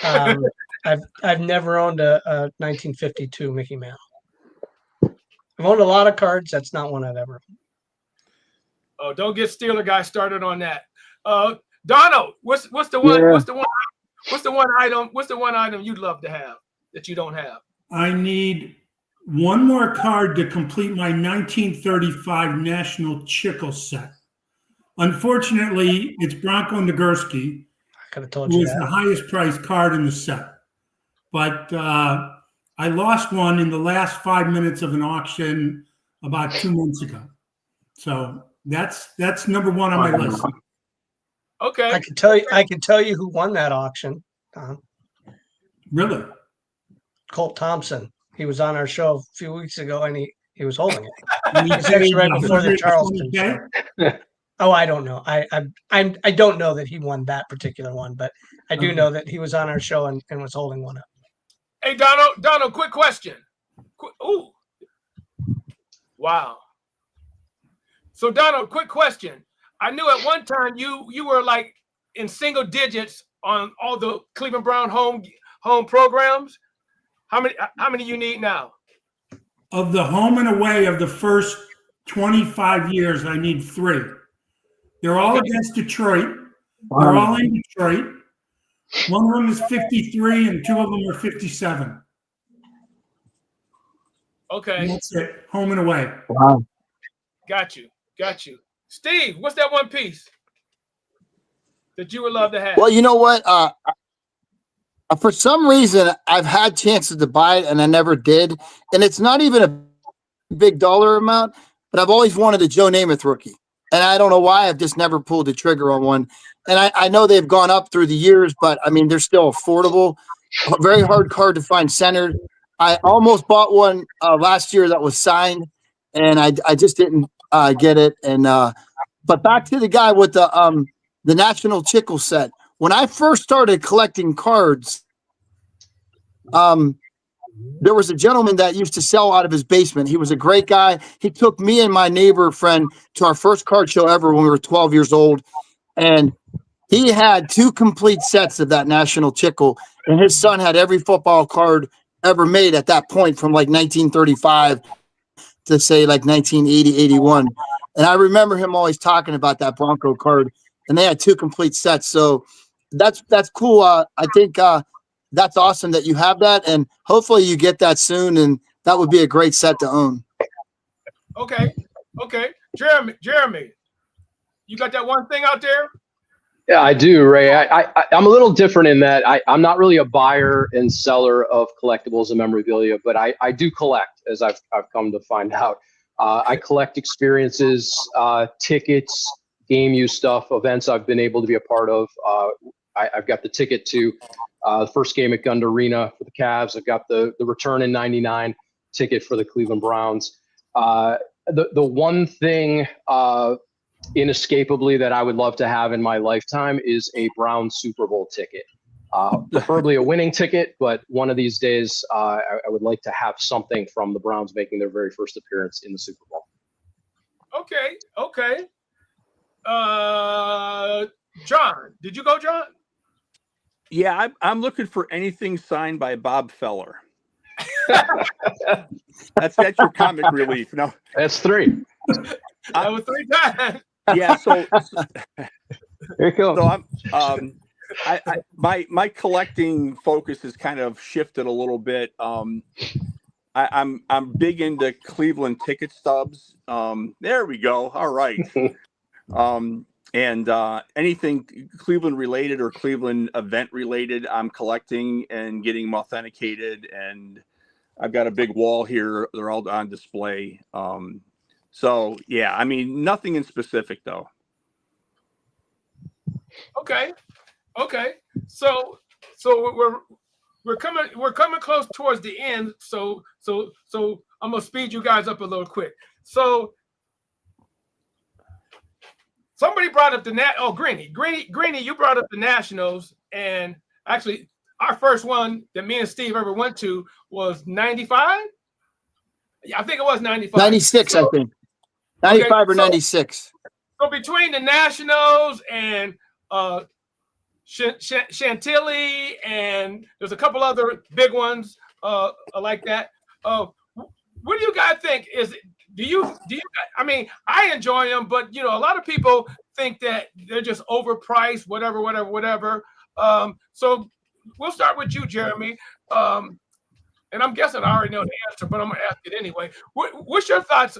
I've never owned a 1952 Mickey Mouse. I've owned a lot of cards. That's not one I've ever. Oh, don't get Steeler guy started on that. Dono, what's the one? Yeah. What's the one item you'd love to have that you don't have? I need one more card to complete my 1935 National Chickle set. Unfortunately, it's Bronco Nagurski. I could have told you that. The highest priced card in the set. But I lost one in the last 5 minutes of an auction about 2 months ago. So that's number one on my list. Okay. I can tell you who won that auction, Tom. Really? Colt Thompson. He was on our show a few weeks ago, and he was holding it. He was actually right before the Charleston show. Oh, I don't know. I don't know that he won that particular one, but I do know that he was on our show and was holding one up. Hey, Donald, quick question. Ooh. Wow. So, Donald, quick question. I knew at one time you were like in single digits on all the Cleveland Brown home programs. How many you need now? Of the home and away of the first 25 years, I need 3. They're all against Detroit. They're all in Detroit. One of them is 53 and 2 of them are 57. Okay. And that's it. Home and away. Wow. Got you. Steve, what's that one piece that you would love to have? Well, you know what? For some reason, I've had chances to buy it and I never did. And it's not even a big dollar amount, but I've always wanted a Joe Namath rookie. And I don't know why. I've just never pulled the trigger on one. And I know they've gone up through the years, but I mean, they're still affordable. A very hard card to find centered. I almost bought one last year that was signed, and I just didn't get it. And but back to the guy with the National Chickle set. When I first started collecting cards, there was a gentleman that used to sell out of his basement. He was a great guy. He took me and my neighbor friend to our first card show ever when we were 12 years old. And he had 2 complete sets of that National Chickle. And his son had every football card ever made at that point from like 1935 to say like 1980, 81. And I remember him always talking about that Bronco card. And they had 2 complete sets. So that's cool. I think that's awesome that you have that, and hopefully you get that soon, and that would be a great set to own. Okay. Jeremy, you got that one thing out there? Yeah, I do, Ray. I'm a little different in that I'm not really a buyer and seller of collectibles and memorabilia, but I do collect, as I've come to find out. I collect experiences, tickets, game use stuff, events I've been able to be a part of. I've got the ticket to the first game at Gund Arena for the Cavs. I've got the return in '99 ticket for the Cleveland Browns. The one thing inescapably that I would love to have in my lifetime is a Browns Super Bowl ticket. Preferably a winning ticket, but one of these days I would like to have something from the Browns making their very first appearance in the Super Bowl. Okay. John, did you go, John? Yeah, I'm looking for anything signed by Bob Feller. That's your comic relief. No, That's three. That was 3 times. yeah. So Here you go. I'm my collecting focus has kind of shifted a little bit. I'm big into Cleveland ticket stubs. There we go. All right. And anything Cleveland related or Cleveland event related, I'm collecting and getting them authenticated. And I've got a big wall here. They're all on display. So yeah, I mean, nothing in specific though. Okay. So we're coming close towards the end. So I'm gonna speed you guys up a little quick. So somebody brought up Greeny, you brought up the Nationals, and actually our first one that me and Steve ever went to was 95. Yeah, I think it was 95. 96, I think. 95 or 96. So between the Nationals and Chantilly, and there's a couple other big ones like that. What do you guys think? Do you? I mean, I enjoy them, but you know, a lot of people think that they're just overpriced, whatever. So we'll start with you, Jeremy. And I'm guessing I already know the answer, but I'm gonna ask it anyway. What's your thoughts?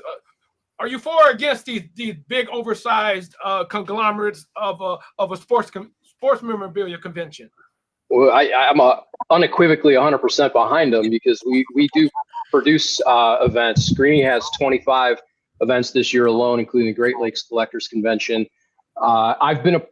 Are you for or against these big oversized conglomerates of a sports memorabilia convention? Well, I'm unequivocally 100% behind them, because we do produce events. Greeny has 25 events this year alone, including the Great Lakes Collectors Convention. I've been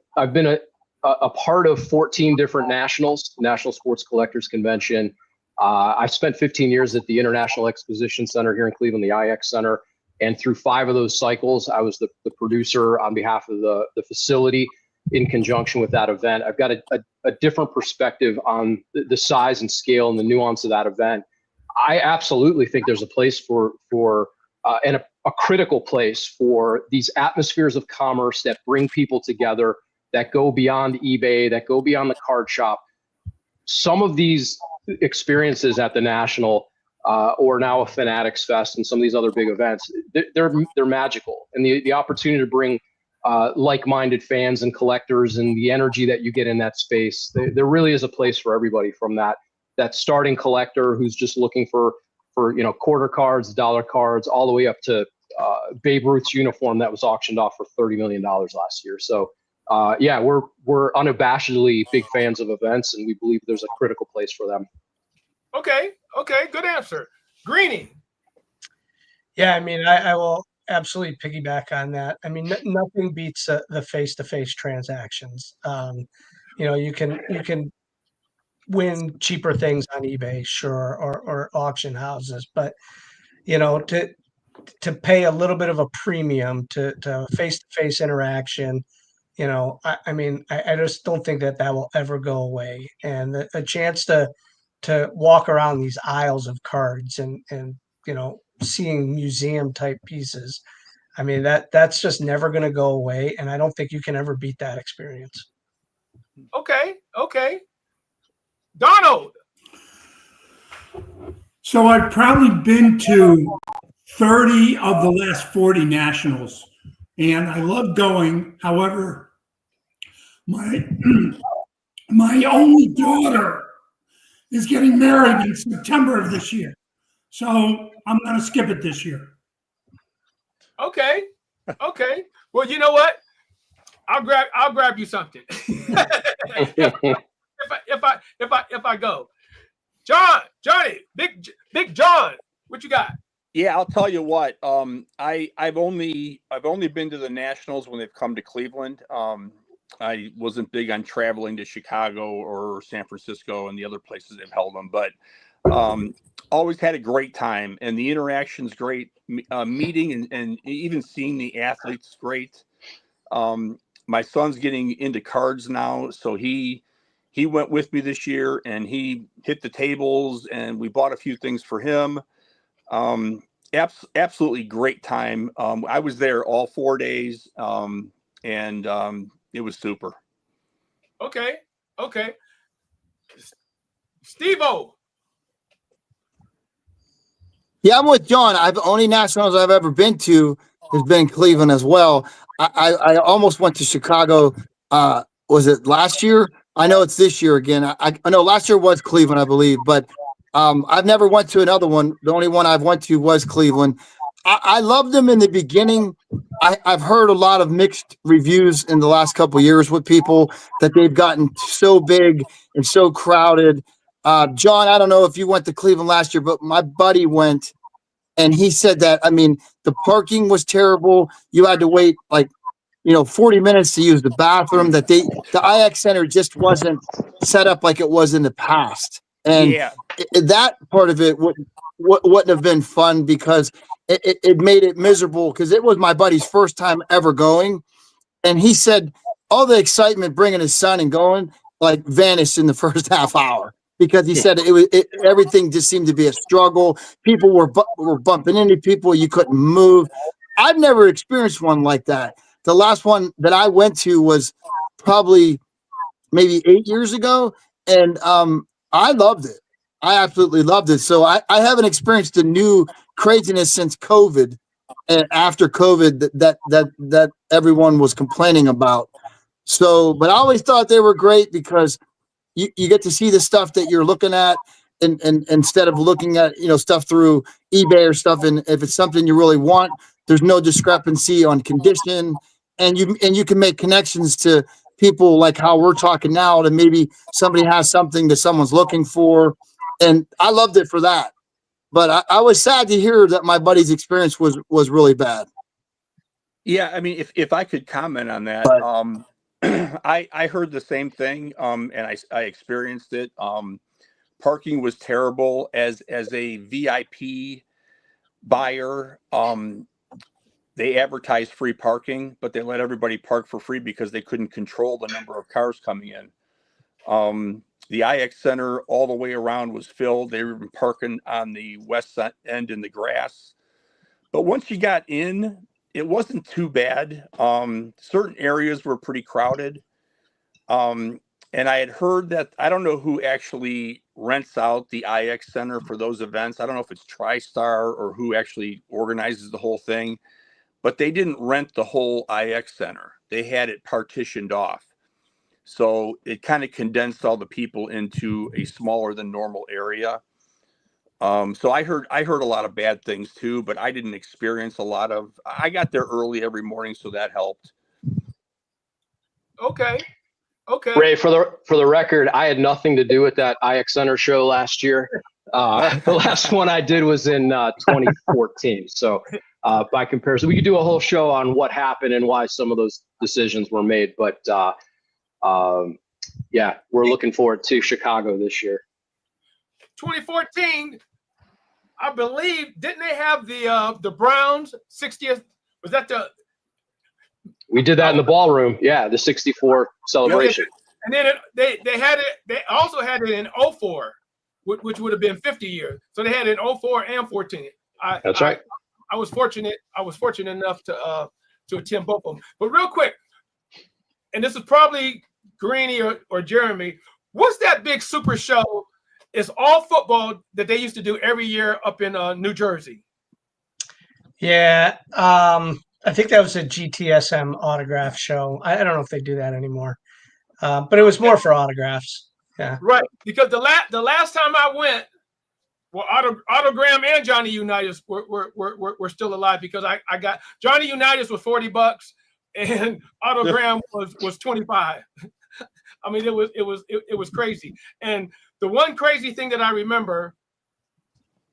a part of 14 different National Sports Collectors Convention. I spent 15 years at the International Exposition Center here in Cleveland, the IX Center. And through 5 of those cycles, I was the producer on behalf of the facility in conjunction with that event. I've got a different perspective on the size and scale and the nuance of that event. I absolutely think there's a place for and a critical place for these atmospheres of commerce that bring people together, that go beyond eBay, that go beyond the card shop. Some of these experiences at the National or now a Fanatics Fest and some of these other big events, they're magical. And the opportunity to bring like-minded fans and collectors and the energy that you get in that space, there really is a place for everybody, from that starting collector who's just looking for quarter cards, dollar cards, all the way up to Babe Ruth's uniform that was auctioned off for $30 million last year. So yeah, we're unabashedly big fans of events, and we believe there's a critical place for them. Okay, good answer. Greeny. Yeah, I mean, I will absolutely piggyback on that. I mean, nothing beats the face-to-face transactions. You can win cheaper things on eBay, sure, or auction houses, but to pay a little bit of a premium to face-to-face interaction, I mean, I just don't think that will ever go away. And a chance to walk around these aisles of cards and seeing museum type pieces, I mean, that's just never going to go away, and I don't think you can ever beat that experience. Okay. Donald. So I've probably been to 30 of the last 40 Nationals, and I love going. However, my only daughter is getting married in September of this year, so I'm going to skip it this year. Okay. Well, you know what? I'll grab you something. if I go. Johnny, big John, what you got? Yeah, I'll tell you what. I've only been to the Nationals when they've come to Cleveland. I wasn't big on traveling to Chicago or San Francisco and the other places they've held them, but always had a great time, and the interaction's great. Meeting and even seeing the athletes, great. My son's getting into cards now, so he went with me this year, and he hit the tables, and we bought a few things for him. Absolutely great time. I was there all 4 days, and it was super. Okay. Steve-O. Yeah, I'm with John. I've only Nationals I've ever been to has been in Cleveland as well. I almost went to Chicago. Was it last year? I know it's this year again. I know last year was Cleveland, I believe, but I've never went to another one. The only one I've went to was Cleveland. I loved them in the beginning. I've heard a lot of mixed reviews in the last couple of years with people that they've gotten so big and so crowded. John, I don't know if you went to Cleveland last year, but my buddy went, and he said that, I mean, the parking was terrible. You had to wait 40 minutes to use the bathroom. That the IX Center just wasn't set up like it was in the past. And Yeah. that part of it wouldn't have been fun because it made it miserable, because it was my buddy's first time ever going. And he said all the excitement bringing his son and going vanished in the first half hour, because he said everything just seemed to be a struggle. People were bumping into people. You couldn't move. I've never experienced one like that. The last one that I went to was probably maybe 8 years ago, and I loved it. I absolutely loved it. So I haven't experienced the new craziness since COVID, and after COVID that everyone was complaining about. So, but I always thought they were great because you get to see the stuff that you're looking at, and instead of looking at stuff through eBay or stuff, and if it's something you really want, there's no discrepancy on condition, and you can make connections to people like how we're talking now, to maybe somebody has something that someone's looking for, and I loved it for that. But I was sad to hear that my buddy's experience was really bad. Yeah, I mean, if I could comment on that, I heard the same thing, and I experienced it. Parking was terrible. As a VIP buyer, they advertised free parking, but they let everybody park for free because they couldn't control the number of cars coming in. The IX Center all the way around was filled. They were parking on the west end in the grass. But once you got in, it wasn't too bad. Certain areas were pretty crowded. And I had heard that, I don't know who actually rents out the IX Center for those events. I don't know if it's TriStar or who actually organizes the whole thing, but they didn't rent the whole IX Center. They had it partitioned off. So it kind of condensed all the people into a smaller than normal area. So I heard a lot of bad things too, but I didn't experience a lot of. I got there early every morning, so that helped. Okay. Ray, for the record, I had nothing to do with that IX Center show last year. The last one I did was in 2014. So by comparison, we could do a whole show on what happened and why some of those decisions were made. But yeah, we're looking forward to Chicago this year. 2014, I believe, didn't they have the Browns 60th? Was that the? We did that in the ballroom. Yeah, the 64 celebration. And then they had it. They also had it in 04, which would have been 50 years. So they had it in 04 and 14. That's right. I was fortunate enough to attend both of them. But real quick, and this is probably Greeny or Jeremy. What's that big super show? It's all football that they used to do every year up in New Jersey. Yeah, I think that was a GTSM autograph show. I don't know if they do that anymore, but it was more for autographs. Yeah, right. Because the last time I went, well, Autogram and Johnny Unitas were still alive, because I got Johnny Unitas was $40 and Autogram was 25. I mean, it was crazy. And the one crazy thing that I remember,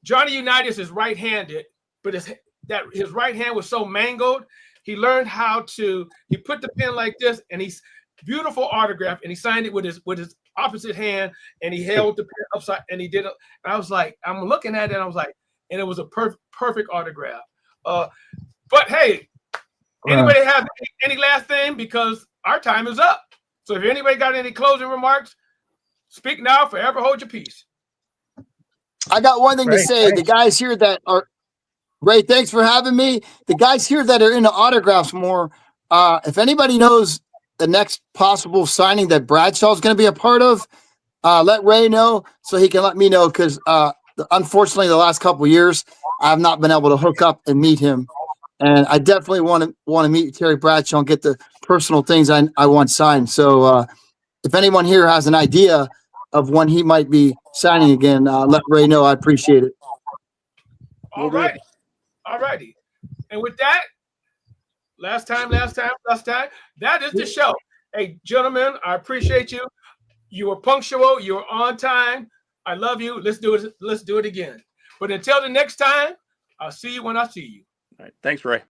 Johnny Unitas is right-handed, but his right hand was so mangled, he learned he put the pen like this, and he's beautiful autograph, and he signed it with his opposite hand, and he held the pen upside, and he did it. And I was like, I'm looking at it, and I was like, and it was a perfect autograph. But hey, anybody have any last thing? Because our time is up. So if anybody got any closing remarks, speak now, forever hold your peace. I got one thing to say. Thanks. The guys here that are Ray, thanks for having me. The guys here that are into autographs more, if anybody knows the next possible signing that Bradshaw's going to be a part of, let Ray know so he can let me know, because unfortunately the last couple of years I've not been able to hook up and meet him, and I definitely want to meet Terry Bradshaw and get the personal things I want signed. So if anyone here has an idea of when he might be signing again, let Ray know. I appreciate it. All righty. All righty. And with that, last time. That is the show. Hey, gentlemen, I appreciate you. You were punctual. You were on time. I love you. Let's do it. Let's do it again. But until the next time, I'll see you when I see you. All right. Thanks, Ray.